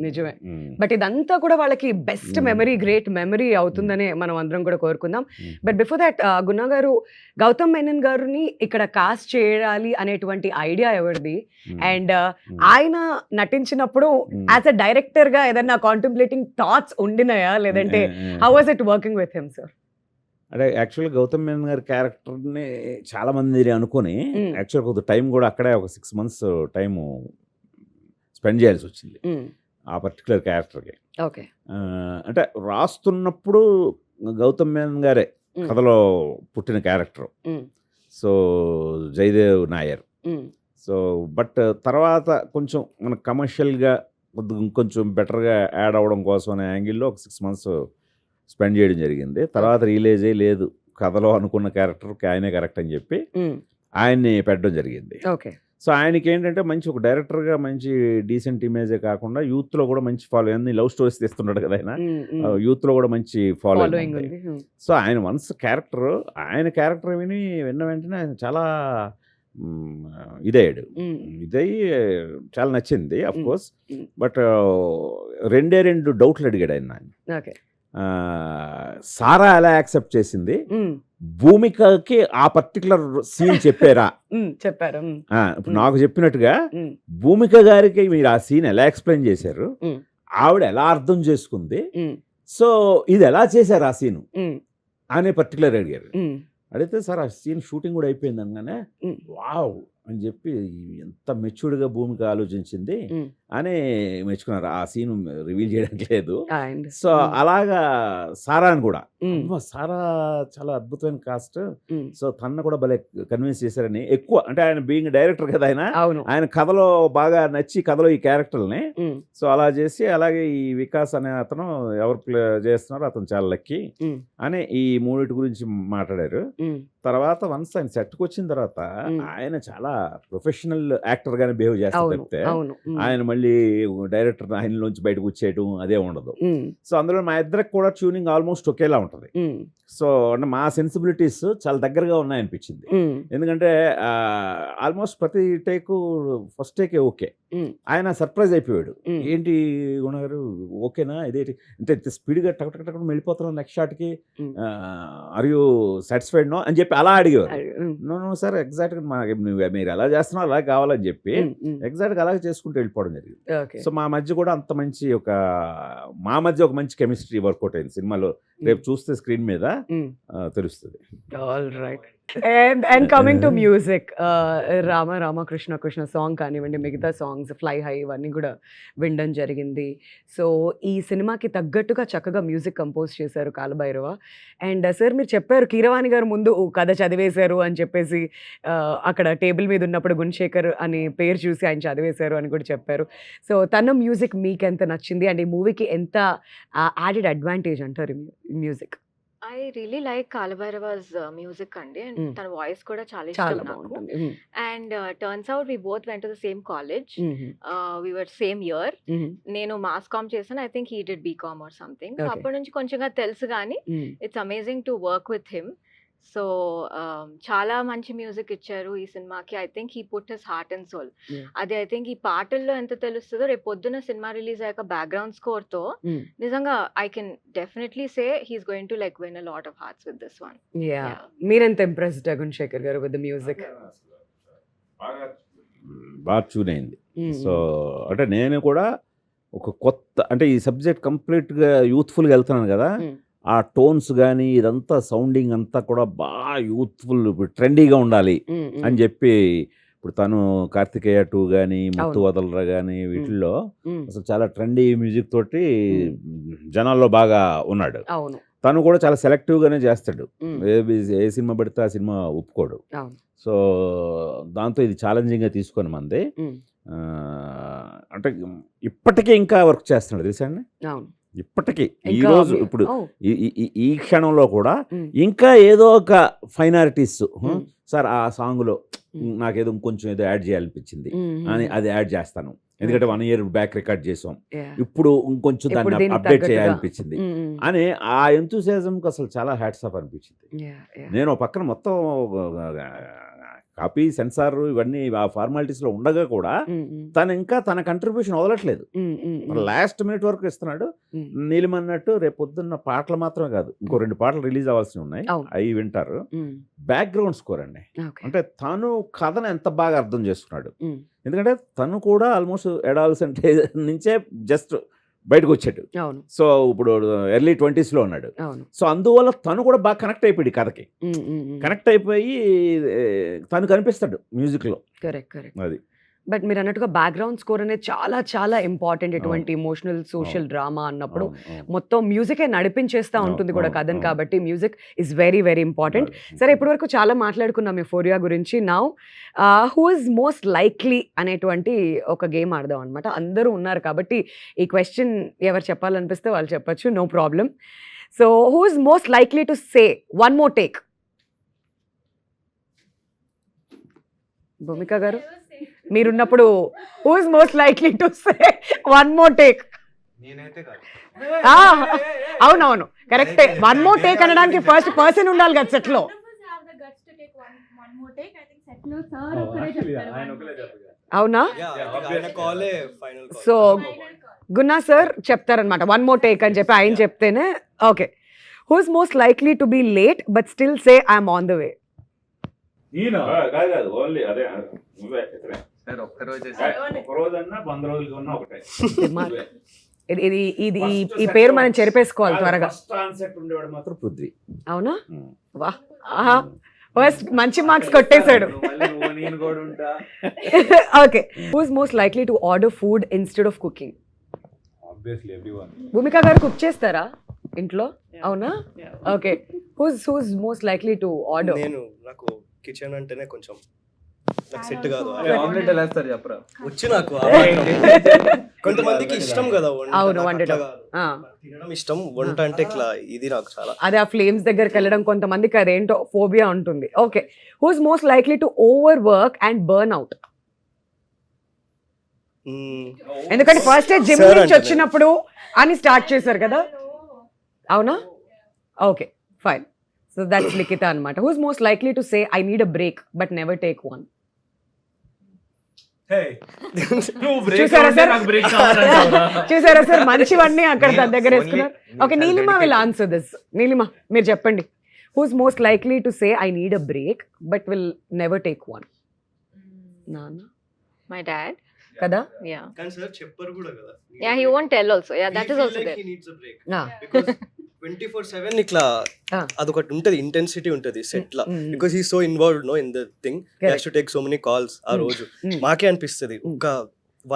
నిజమే. బట్ ఇదంతా కూడా వాళ్ళకి బెస్ట్ మెమరీ, గ్రేట్ మెమరీ అవుతుందని మనం అందరం కూడా కోరుకుందాం. బట్ బిఫోర్ దాట్, గుణ గారు, గౌతమ్ మేనన్ గారిని ఇక్కడ కాస్ట్ చేయాలి అనేటువంటి ఐడియా ఎవరిది? అండ్ ఆయన నటించినప్పుడు యాజ్ అ డైరెక్టర్ గా ఏదైనా కాంటెంప్లేటింగ్ థాట్స్ ఉండినాయా, లేదంటే how was it working with him sir? అంటే యాక్చువల్గా గౌతమ్ మేనన్ గారి క్యారెక్టర్ని చాలా మంది అనుకొని యాక్చువల్గా కొంత టైం కూడా అక్కడే ఒక 6 months టైము స్పెండ్ చేయాల్సి వచ్చింది ఆ పర్టికులర్ క్యారెక్టర్కి. ఓకే. అంటే రాస్తున్నప్పుడు గౌతమ్ మేనన్ గారే కథలో పుట్టిన character. So Jayadev Nair. So but తర్వాత కొంచెం మన కమర్షియల్గా కొంచెం బెటర్గా యాడ్ అవ్వడం కోసం అనే యాంగిల్లో ఒక 6 months స్పెండ్ చేయడం జరిగింది. తర్వాత రియలైజ్ అయ్యి లేదు, కథలో అనుకున్న క్యారెక్టర్కి ఆయనే కరెక్ట్ అని చెప్పి ఆయన్ని పెట్టడం జరిగింది. ఓకే. సో ఆయనకి ఏంటంటే మంచి ఒక డైరెక్టర్గా మంచి డీసెంట్ ఇమేజే కాకుండా యూత్లో కూడా మంచి ఫాలో, అన్ని లవ్ స్టోరీస్ తీస్తున్నాడు కదా ఆయన, యూత్లో కూడా మంచి ఫాలోయింగ్ ఉంది. సో ఆయన వన్స్ ఆయన క్యారెక్టర్ విన్న వెంటనే ఆయన చాలా ఇదయ్యాడు. ఇదయ్యి చాలా నచ్చింది అఫ్ కోర్స్. బట్ 2 డౌట్లు అడిగాడు ఆయన. సారా ఎలా యాక్సెప్ట్ చేసింది, భూమికకి ఆ పర్టికులర్ సీన్ చెప్పారా? చెప్పారు. ఇప్పుడు నాకు చెప్పినట్టుగా భూమిక గారికి మీరు ఆ సీన్ ఎలా ఎక్స్ప్లెయిన్ చేశారు, ఆవిడ ఎలా అర్థం చేసుకుంది, సో ఇది ఎలా చేశారు ఆ సీను అనే పర్టికులర్ అడిగారు. అడిగితే సార్ ఆ సీన్ షూటింగ్ కూడా అయిపోయింది అనగానే వావ్ అని చెప్పి ఎంత మెచ్యూర్డ్గా భూమిక ఆలోచించింది అని మెచ్చుకున్నారు. ఆ సీన్ రివీల్ చేయడానికి లేదు. సో అలాగా సారాని కూడా, సారా చాలా అద్భుతమైన కాస్ట్, సో తన కూడా భలే కన్విన్స్ చేశారని. ఎక్కువ అంటే ఆయన బీయింగ్ డైరెక్టర్ కదా, ఆయన కథలో బాగా నచ్చి కథలో ఈ క్యారెక్టర్ని సో అలా చేసి, అలాగే ఈ వికాస్ అనే అతను ఎవరు ప్లే చేస్తున్నారో అతను చాలా లక్కీ అని ఈ మూడిటి గురించి మాట్లాడారు. తర్వాత వన్స్ ఆయన సెట్కి వచ్చిన తర్వాత ఆయన చాలా ప్రొఫెషనల్ యాక్టర్గానే బిహేవ్ చేస్తారు అవును తప్పితే అవును ఆయన మళ్ళీ డైరెక్టర్ ఆయనలోంచి బయటకు వచ్చేయడం అదే ఉండదు. సో అందులో మా ఇద్దరికి కూడా ట్యూనింగ్ ఆల్మోస్ట్ ఒకేలా ఉంటుంది. సో అంటే మా సెన్సిబిలిటీస్ చాలా దగ్గరగా ఉన్నాయనిపించింది. ఎందుకంటే ఆల్మోస్ట్ ప్రతి టేకు ఫస్ట్ టేకే ఓకే. ఆయన సర్ప్రైజ్ అయిపోయాడు, ఏంటి గుణ గారు ఓకేనా ఇదేంటి అంటే స్పీడ్గా టక్ టక్ టక్ వెళ్ళిపోతున్నాం నెక్స్ట్ షాట్కి, ఆర్ యూ సాటిస్ఫైడ్ నో అని చెప్పి అలా అడిగేవారు. నో సార్ ఎగ్జాక్ట్గా మీరు ఎలా చేస్తున్నారో అలా కావాలని చెప్పి ఎగ్జాక్ట్గా అలాగే చేసుకుంటూ వెళ్ళిపోవడం జరిగింది. సో మా మధ్య కూడా అంత మంచి మా మధ్య ఒక మంచి కెమిస్ట్రీ వర్కౌట్ అయింది సినిమాలో. రేపు చూస్తే స్క్రీన్ మీద తెలుస్తుంది. All right. And coming to music, Rama Krishna song కానివ్వండి, మిగతా సాంగ్స్ ఫ్లై హై ఇవన్నీ కూడా వినడం జరిగింది. సో ఈ సినిమాకి తగ్గట్టుగా చక్కగా మ్యూజిక్ కంపోజ్ చేశారు కాలభైరవ. అండ్ సార్ మీరు చెప్పారు కీరవాణి గారు ముందు కథ చదివేశారు అని చెప్పేసి, అక్కడ టేబుల్ మీద ఉన్నప్పుడు గుణశేఖర్ అని పేరు చూసి ఆయన చదివేశారు అని కూడా చెప్పారు. సో తన మ్యూజిక్ మీకు ఎంత నచ్చింది అండ్ ఈ మూవీకి ఎంత యాడెడ్ అడ్వాంటేజ్ అంటారు music? I really like Kaalabhairava's music అండి, అండ్ తన వాయిస్ కూడా చాలా చాలా ఇష్టం నాకు. బాగుంటుంది. And turns out we both went to the same college, we were same year. నేను మాస్ కామ్ చేశాను, I think he did BCom or something. Okay. అప్పటి నుంచి కొంచెంగా తెలుసు కానీ it's amazing to work with him. So చాలా మంచి music ఇచ్చారు ఈ సినిమాకి. I think he put his heart and soul. అది ఐ థింక్ ఈ పాటల్లో ఎంత తెలుస్తుందో రేపు పొద్దున సినిమా రిలీజ్ అయ్యాక బ్యాక్గ్రౌండ్ స్కోర్ తో నిజంగా I can definitely say he's going to like win a lot of hearts with this one. మీరెంత ఇంప్రెస్డ్ గుణశేఖర్ గారు విత్ ద మ్యూజిక్? బాగా ట్యూన్ అయింది. సో అంటే నేను కూడా ఒక కొత్త అంటే ఈ సబ్జెక్ట్ కంప్లీట్గా యూత్ఫుల్గా వెళ్తున్నాను కదా, ఆ టోన్స్ కానీ ఇదంతా సౌండింగ్ అంతా కూడా బాగా యూత్ఫుల్ ట్రెండీగా ఉండాలి అని చెప్పి ఇప్పుడు తను కార్తికేయ 2 కానీ ముత్తు వదలరా కానీ వీటిల్లో అసలు చాలా ట్రెండీ మ్యూజిక్ తోటి జనాల్లో బాగా ఉన్నాడు. తను కూడా చాలా సెలెక్టివ్గానే చేస్తాడు, ఏ సినిమా పడితే ఆ సినిమా ఒప్పుకోడు. సో దాంతో ఇది ఛాలెంజింగ్గా తీసుకొని మంది అంటే ఇప్పటికీ ఇంకా వర్క్ చేస్తున్నాడు తెలుసా అండి. ఇప్పటికీ ఈరోజు ఇప్పుడు ఈ క్షణంలో కూడా ఇంకా ఏదో ఒక ఫైనాలిటీస్ సార్ ఆ సాంగ్లో నాకేదో ఇంకొంచెం ఏదో యాడ్ చేయాలనిపించింది అని అది యాడ్ చేస్తాను, ఎందుకంటే 1 year బ్యాక్ రికార్డ్ చేసాం, ఇప్పుడు ఇంకొంచెం దాన్ని అప్డేట్ చేయాలనిపించింది అని ఆ ఎంతూసియాజంకి అసలు చాలా హ్యాట్స్ ఆఫ్ అనిపించింది. నేను పక్కన మొత్తం కాపీ సెన్సార్ ఇవన్నీ ఆ ఫార్మాలిటీస్లో ఉండగా కూడా తను ఇంకా తన కంట్రిబ్యూషన్ వదలట్లేదు, లాస్ట్ మినిట్ వరకు ఇస్తున్నాడు. నీలిమన్నట్టు రేపు పొద్దున్న పాటలు మాత్రమే కాదు, ఇంకో 2 పాటలు రిలీజ్ అవ్వాల్సి ఉన్నాయి, అవి వింటారు. బ్యాక్గ్రౌండ్ స్కోర్ అండి, అంటే తను కథను ఎంత బాగా అర్థం చేసుకున్నాడు. ఎందుకంటే తను కూడా ఆల్మోస్ట్ అడాలసెంట్ నుంచే జస్ట్ బయటకు వచ్చాడు. సో ఇప్పుడు ఎర్లీ 20s ఉన్నాడు. సో అందువల్ల తను కూడా బాగా కనెక్ట్ అయిపోయాడు కథకి, కనెక్ట్ అయిపోయి తను కనిపిస్తాడు మ్యూజిక్లో. అది బట్ మీరు అన్నట్టుగా బ్యాక్గ్రౌండ్ స్కోర్ అనేది చాలా చాలా ఇంపార్టెంట్. ఎటువంటి ఇమోషనల్ సోషల్ డ్రామా అన్నప్పుడు మొత్తం మ్యూజికే నడిపించేస్తూ ఉంటుంది కూడా కథను, కాబట్టి music is very very important. సరే ఇప్పటి వరకు చాలా మాట్లాడుకున్నాం ఎఫోరియా గురించి. Now who is most likely అనేటువంటి ఒక గేమ్ ఆడదాం అనమాట. అందరూ ఉన్నారు కాబట్టి ఈ క్వశ్చన్ ఎవరు చెప్పాలనిపిస్తే వాళ్ళు చెప్పచ్చు, no problem. So who is most likely to say one more take? Bhumika గారు మీరున్నప్పుడు who is most likely to say one more take? అవునవును కరెక్టే, వన్ మోర్ టేక్ అనడానికి ఫస్ట్ పర్సన్ ఉండాలి కదా సెట్ లో. అవునా? సో గున్నా సార్ చెప్తారనమాట వన్ మోర్ టేక్ అని చెప్పి ఆయన చెప్తేనే. Okay, who is most likely to be late but still say I'm on the way? ఇది ఈ పేరు మనం చెరిపేసుకోవాలి త్వరగా. పృథ్వీ. అవునా? వా, ఫస్ట్ మంచి మార్క్స్ కొట్టేశాడు. Okay, who is most likely to order food instead of cooking? Bhumika గారు కుక్ చేస్తారా ఇంట్లో? అవునా? Okay, who is most likely to order? నేను నాకు కిచెన్ అంటేనే కొంచెం నాకు సెట్ కాదు ఆమ్లెట్ ఎలా వేస్తారు చెప్పరా? వచ్చి నాకు ఆ మాత్రం. కొంతమందికి ఇష్టం కదా వంట, అవును, నాకు వండడం. అట్లా కాదు. తినడం ఇష్టం, వంట అంటే ఇట్లా ఇది నాకు చాలా. అదే ఆ ఫ్లేమ్స్ దగ్గరికి వెళ్ళడం కొంతమందికి అదేంటో ఫోబియా ఉంటుంది. Okay, who's most likely to over work and burn out? ఎందుకంటే ఫస్ట్ జిమ్ Sir నుంచి అంటున్నారు. వచ్చినప్పుడు అని స్టార్ట్ చేశారు కదా, అవునా? Okay, fine. So that's Likhitha అనమాట. Who's most likely to say I need a break but never take one? చూసారా సార్, చూసారా సార్, మంచివన్నీ అక్కడ తన దగ్గర వేసుకున్నారు. Okay, Neelima will answer this. Neelima, మీరు చెప్పండి. Who's most likely to say I need a break but will never take one? నాన్న మై డాడ్ కదా? యా కానీ సార్ చెప్పరు కూడా కదా. Yeah he won't tell also. Yeah that is also there. He needs a break. Ah. Because 24/7 ఇట్లా Ah. అదొకటి ఉంటది, intensity ఉంటది సెట్ లా. Mm. Because he so involved no in the thing. He Correct. Has to take so many calls ఆ Mm. రోజు. Mm. మాకే అనిపిస్తది ఒక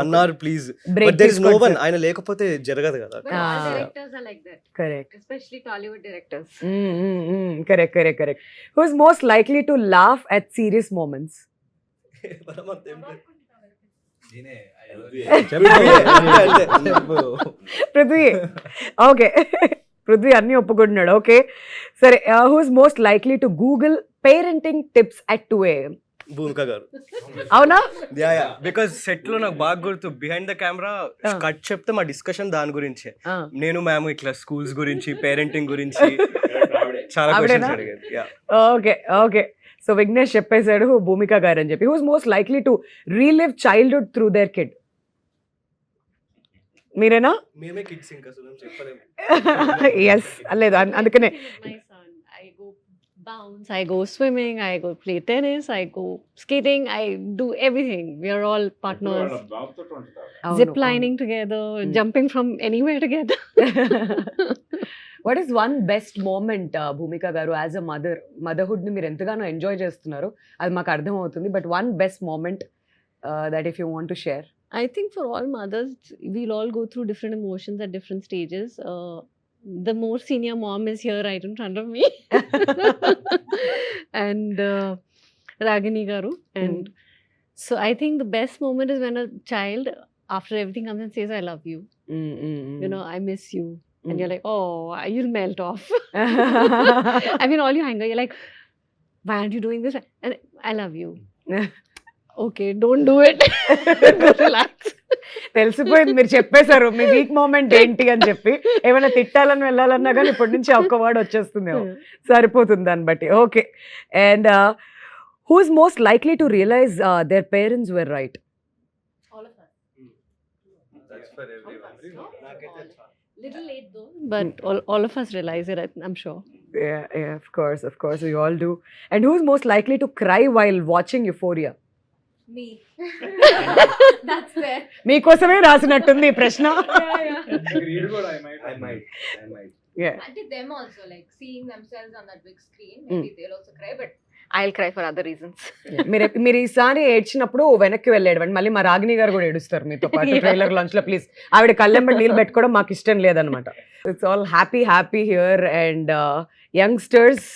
1 hour please, Break but there is no తీసుకోండి వన్. సార్. ఆయన లేకపోతే జరగదు కదా. But Ah. all directors are like that, correct. especially Tollywood directors. Correct, correct, correct. Who's most likely to laugh at serious moments? Prithvi. Okay, Prithvi అన్ని ఒప్పుకుంటున్నాడు. Okay సరే, who's most likely to Google parenting tips at 2 AM? Bhumika గారు. అవునా? Because set లో నాకు బాగా గుర్తు, behind the camera cut చెప్తే మా డిస్కషన్ దాని గురించే. Ah. నేను మ్యామ్ ఇట్లా స్కూల్స్ గురించి, పేరెంటింగ్ గురించి చాలా ఆవిడేనా? క్వశ్చన్స్ అడిగారు. Yeah. Okay, okay. So Vignesh చెప్పేశాడు భూమిక గారు అని చెప్పి. Who's most likely to relive childhood through their kid? మీరేనా? మేమే కిడ్స్ ఇంకా అసలు చెప్పలేము. ఎస్, లేదు అందుకనే. My son, I go bounce, I go swimming, I go play tennis, I go skating, I do everything. We are all partners. Zip lining together, jumping from anywhere together. What is one best moment Bhumika గారు as అ మదర్హుడ్ని మీరు ఎంతగానో enjoy చేస్తున్నారు, అది మాకు అర్థం అవుతుంది. But one best moment that if you want to share? I think for all mothers, we'll all go through different emotions at different stages. The more senior mom is here right in front of me. And Ragini Garu. And so I think the best moment is when a child, after everything, comes and says, I love you. You know, I miss you. And you're like, oh, you'll melt off. I mean, all your anger, you're like, why aren't you doing this? And I love you. Okay, don't do it. Go relax. తెలిసిపోయింది, మీరు చెప్పేశారు మీ week moment ఏంటి అని చెప్పి. ఏమైనా తిట్టాలని వెళ్ళాలన్నా కానీ ఇప్పటి నుంచి ఒక్క వర్డ్ వచ్చేస్తుంది, సరిపోతుంది దాన్ని బట్టి. Okay, and who's most likely to realise their parents were right? All of us. That's for everyone. Little late though, but all of us realize it, I'm sure. Yeah, of course, we all do. And who's most likely to cry while watching Euphoria? Me. That's there. మీకోసమే రాసినట్టుంది ఈ ప్రశ్న. I might. Yeah. And them also, like seeing themselves on that big screen, maybe they'll also cry, but I'll cry for other reasons. మీరు ఈసారి ఏడ్చినప్పుడు వెనక్కి వెళ్ళేడు, మళ్ళీ మా రాగిణి గారు కూడా ఏడుస్తారు మీతో పాటు ట్రైలర్ లాంచ్ లో. ప్లీజ్, ఆవిడ కళ్ళెంబడి నీళ్ళు పెట్టుకోవడం మాకు ఇష్టం లేదనమాట. It's all happy here. And youngsters,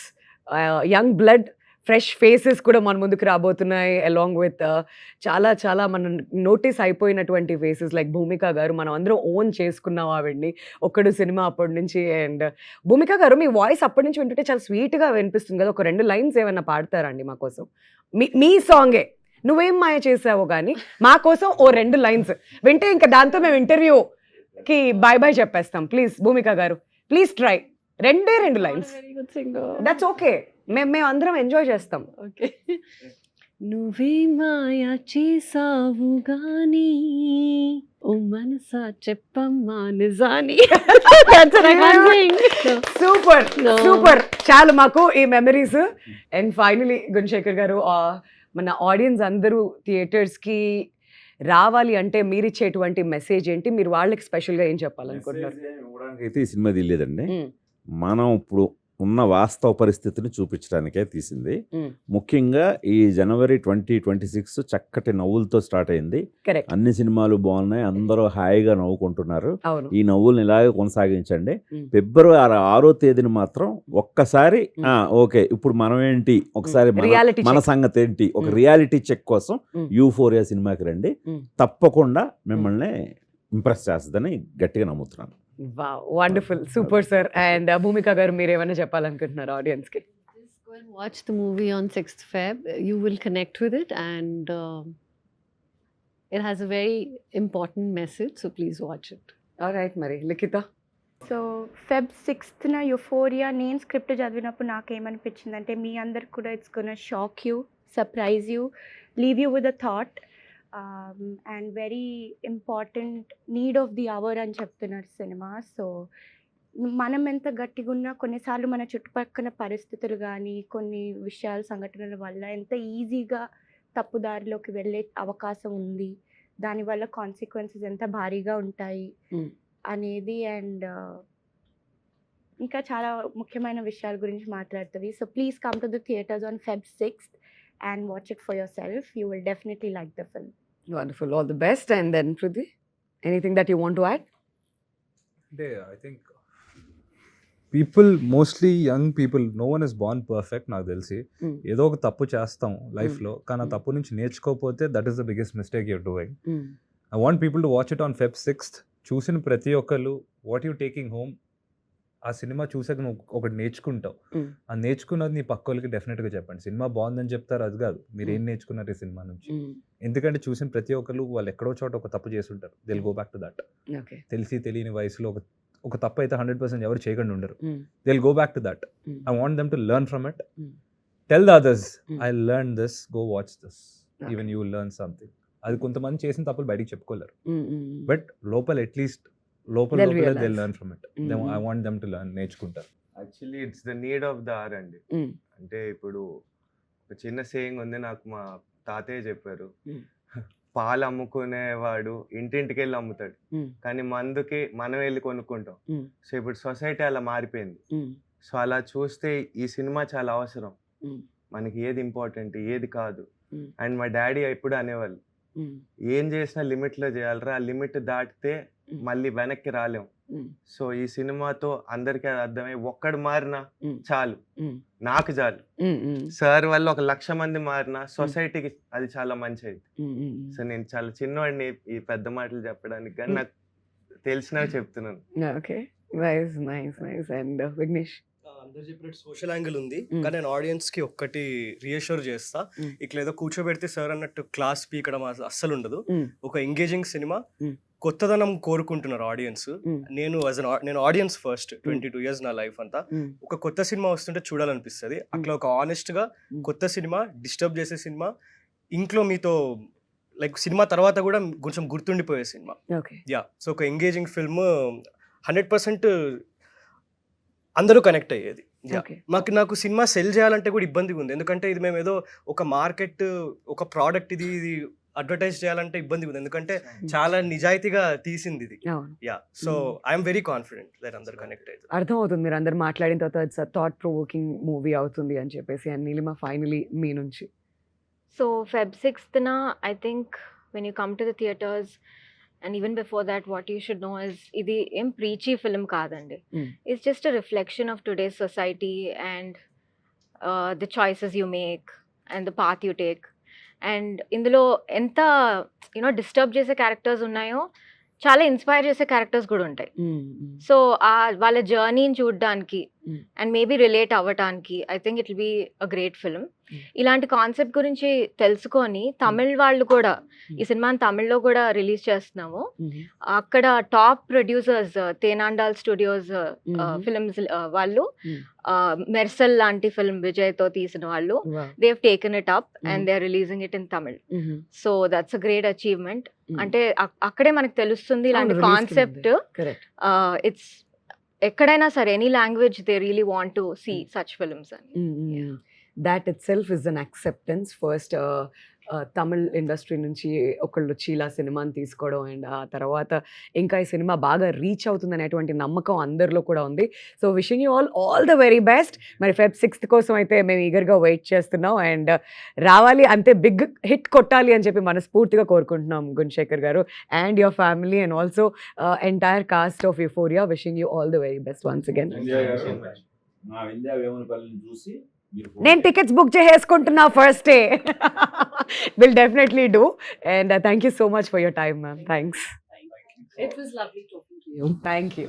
young blood, fresh faces కూడా మన ముందుకు రాబోతున్నాయి, అలాంగ్ విత్ చాలా మనం నోటీస్ అయిపోయినటువంటి ఫేసెస్ లైక్ భూమిక గారు. మనం అందరం ఓన్ చేసుకున్నాం ఆవిడ్ని, ఒక్కడు సినిమా అప్పటి నుంచి. అండ్ భూమిక గారు, మీ వాయిస్ అప్పటి నుంచి వింటుంటే చాలా స్వీట్గా వినిపిస్తుంది కదా. ఒక 2 లైన్స్ ఏమైనా పాడతారండి మా కోసం? మీ సాంగే నువ్వేం మాయ చేసావో కానీ మా కోసం ఓ 2 లైన్స్ వింటే ఇంకా దాంతో మేము ఇంటర్వ్యూకి బాయ్ చెప్పేస్తాం. ప్లీజ్ భూమిక గారు, please try. 2 lines. Very good singer. That's okay, మేము అందరం ఎంజాయ్ చేస్తాం. Okay. నువ్వే మాయా చేసావు గాని ఓ మనసా చెప్పమ్మా నిజాని. That's what I can't sing. Super No. Super, చాలు మాకు ఈ మెమరీస్. అండ్ ఫైనలీ గుణశేఖర్ గారు, మన ఆడియన్స్ అందరూ థియేటర్స్కి రావాలి అంటే మీరు ఇచ్చేటువంటి మెసేజ్ ఏంటి? మీరు వాళ్ళకి స్పెషల్గా ఏం చెప్పాలనుకుంటున్నారు? అయితే ఈ సినిమా తెలియదండి. మనం ఇప్పుడు ఉన్న వాస్తవ పరిస్థితిని చూపించడానికే తీసింది. Mm. ముఖ్యంగా ఈ జనవరి 2026 చక్కటి నవ్వులతో స్టార్ట్ అయింది. కరెక్ట్. అన్ని సినిమాలు బాగున్నాయి, అందరూ హాయిగా నవ్వుకుంటున్నారు. అవును. ఈ నవ్వుల్ని ఇలాగే కొనసాగించండి. Mm. ఫిబ్రవరి 6వ తేదీని మాత్రం ఒక్కసారి ఓకే ఇప్పుడు మనం ఏంటి, ఒకసారి Reality మన check. సంగతి ఏంటి, ఒక Mm. రియాలిటీ చెక్ కోసం Mm. యూఫోరియా సినిమాకి రండి. Mm. తప్పకుండా మిమ్మల్ని ఇంప్రెస్ చేస్తుందని గట్టిగా నమ్ముతున్నాను. Wonderful, super sir. అండ్ భూమిక గారు మీరు ఏమైనా చెప్పాలనుకుంటున్నారు ఆడియన్స్ కి? Just go and watch the movie on 6th Feb. You will connect with it, and it has a very important message, so please watch it. Alright, మరి Likhitha? So Feb 6th Euphoria నేను script చదివినప్పుడు నాకేమనిపించిందంటే మీ అందరికి కూడా it's gonna shock you, surprise you, leave you with a thought and very important need of the hour అని చెప్తున్నారు cinema. So మనం ఎంత గట్టిగా ఉన్నా కొన్నిసార్లు మన చుట్టుపక్కల పరిస్థితులు కానీ కొన్ని విషయాలు సంఘటనల వల్ల ఎంత ఈజీగా తప్పుదారిలోకి వెళ్ళే అవకాశం ఉంది, దానివల్ల కాన్సిక్వెన్సెస్ ఎంత భారీగా ఉంటాయి Mm. అనేది అండ్ ఇంకా చాలా ముఖ్యమైన విషయాల గురించి మాట్లాడుతుంది. So please come to the theatres on Feb 6th and watch it for yourself. You will definitely like the film. Wonderful, all the best. And then Prithvi, anything that you want to add? అంటే I think people mostly young people, no one is born perfect. నాకు తెలిసి Mm. ఏదో ఒక తప్పు చేస్తాం లైఫ్లో, కానీ ఆ తప్పు నుంచి నేర్చుకోకపోతే that is the biggest mistake you're doing. I want people to watch it on Feb 6th. చూసిన ప్రతి ఒక్కళ్ళు వాట్ యూ టేకింగ్ హోమ్, ఆ సినిమా చూసాక నువ్వు ఒకటి నేర్చుకుంటావు. Mm. ఆ నేర్చుకున్నది నీ పక్క వాళ్ళకి డెఫినెట్గా చెప్పండి. సినిమా బాగుందని చెప్తారు, అది కాదు మీరు ఏం నేర్చుకున్నారు ఈ సినిమా నుంచి. ఎందుకంటే చూసిన ప్రతి ఒక్కళ్ళు వాళ్ళు ఎక్కడో చోట ఒక తప్పు చేసి ఉంటారు. They'll go back to that. Okay. తెలిసి తెలియని వయసులో ఒక తప్పు అయితే 100% ఎవరు చేయకుండా ఉండరు. They'll go back to that. I want them to learn from it. Tell the others I learn this, go watch this, even you will learn something. అది కొంతమంది చేసిన తప్పులు బయటికి చెప్పుకోలేరు, బట్ లోపల అట్లీస్ట్ లోపల They'll they realize. Learn from it. I want them to learn, నేర్చుకుంటారు. Actually it's the need of the hour అండి. అంటే ఇప్పుడు ఒక చిన్న సేయింగ్ ఉంది, నాకు మా తాతయ్య చెప్పారు. Mm. పాలు అమ్ముకునేవాడు ఇంటింటికి వెళ్ళి అమ్ముతాడు, Mm. కానీ మందుకి మనం వెళ్ళి కొనుక్కుంటాం. Mm. సో ఇప్పుడు సొసైటీ అలా మారిపోయింది. Mm. సో అలా చూస్తే ఈ సినిమా చాలా అవసరం. Mm. మనకి ఏది ఇంపార్టెంట్ ఏది కాదు. Mm. అండ్ మా డాడీ ఎప్పుడు అనేవాళ్ళు, Mm. ఏం చేసినా లిమిట్లో చేయాలరా, ఆ లిమిట్ దాటితే మళ్ళీ వెనక్కి రాలేం. Mm. సో ఈ సినిమాతో అందరికీ అది అర్థమై ఒక్కడు మారినా Mm. చాలు, Mm. నాకు చాలు. Mm. Mm. సార్ వల్ల 1,00,000 మంది మారినా సొసైటీకి అది చాలా మంచి అయింది. Mm. Mm. సో నేను చాలా చిన్నవాడిని ఈ పెద్ద మాటలు చెప్పడానికి, కానీ నాకు తెలిసినవి చెప్తున్నాను. Okay, nice nice nice. And Vignesh? అందరు చెప్పినట్టు సోషల్ యాంగిల్ ఉంది, Mm. కానీ నేను ఆడియన్స్కి ఒక్కటి రీఅష్యూర్ చేస్తా. Mm. ఇట్లా ఏదో కూర్చోబెడితే సార్ అన్నట్టు క్లాస్ పీకడం అస్సలు ఉండదు. Mm. ఒక ఎంగేజింగ్ సినిమా, Mm. కొత్తదనం కోరుకుంటున్నారు ఆడియన్స్. Mm. నేను ఆడియన్స్ ఫస్ట్ 22 years నా లైఫ్ అంతా. Mm. ఒక కొత్త సినిమా వస్తుంటే చూడాలనిపిస్తుంది. అట్లా ఒక ఆనెస్ట్గా Mm. కొత్త సినిమా, డిస్టర్బ్ చేసే సినిమా, ఇంట్లో మీతో లైక్ సినిమా తర్వాత కూడా కొంచెం గుర్తుండిపోయే సినిమా. ఓకే. యా, సో ఒక ఎంగేజింగ్ ఫిల్మ్ 100% అందరూ కనెక్ట్ అయ్యేది. Okay. నాకు సినిమా సెల్ చేయాలంటే కూడా ఇబ్బందిగా ఉంది, ఎందుకంటే ఇది మేము ఏదో ఒక మార్కెట్, ఒక ప్రోడక్ట్, ఇది అడ్వర్టైజ్ చేయాలంటే ఇబ్బందిగా ఉంది, ఎందుకంటే చాలా నిజాయితీగా తీసింది ఇది. అవును, yeah, so I'm very confident that అందరు కనెక్ట్ అయ్యారు. అర్థమవుతుంది మీరు అందరు మాట్లాడిన తర్వాత ఇట్స్ థాట్ ప్రొవోకింగ్ మూవీ అవుతుంది అని చెప్పేసి. అండ్ నీలిమ, ఫైనలీ మీ నుంచి. So Feb 6th I think when you come to the theaters, and even before that, what you should know is ఇది ఏం preachy film కాదండి. Mm. It's just a reflection of today's society and the choices you make and the path you take. And ఇందులో ఎంత disturb చేసే characters ఉన్నాయో, చాలా inspire చేసే characters కూడా ఉంటాయి. సో వాళ్ళ జర్నీని చూడడానికి అండ్ మేబీ రిలేట్ అవ్వటానికి I think it will be a great film. ఇలాంటి కాన్సెప్ట్ గురించి తెలుసుకొని తమిళ్ వాళ్ళు కూడా ఈ సినిమాని తమిళ్లో కూడా రిలీజ్ చేస్తున్నాము. అక్కడ top producers Thenandal studios films వాళ్ళు, మెర్సల్ లాంటి ఫిల్మ్ విజయ్తో తీసిన వాళ్ళు, they have taken it up and they are releasing it in Tamil. So that's a great achievement. అంటే అక్కడే మనకు తెలుస్తుంది ఇలాంటి కాన్సెప్ట్. ఇట్స్ ఎక్కడైనా సరే, any language, they really want to see such films అని. That itself is an acceptance. First, Tamil industry నుంచి ఒకళ్ళు వచ్చి ఇలా సినిమాని తీసుకోవడం అండ్ ఆ తర్వాత ఇంకా ఈ సినిమా బాగా రీచ్ అవుతుంది అనేటువంటి నమ్మకం అందరిలో కూడా ఉంది. So wishing you all the very best. మరి Feb 6th కోసం అయితే మేము ఈగర్గా వెయిట్ చేస్తున్నాం అండ్ రావాలి అంతే బిగ్ హిట్ కొట్టాలి అని చెప్పి మనస్ఫూర్తిగా కోరుకుంటున్నాం గుణశేఖర్ గారు and your family and also entire cast of Euphoria. Wishing you all the very best once again. నా వింధ్యా వేములపల్లిని చూసి నేను టికెట్స్ బుక్ చేసేసుకుంటున్నా first day. Will definitely do and thank you so much for your time ma'am. Thanks. It was lovely talking to you. Thank you.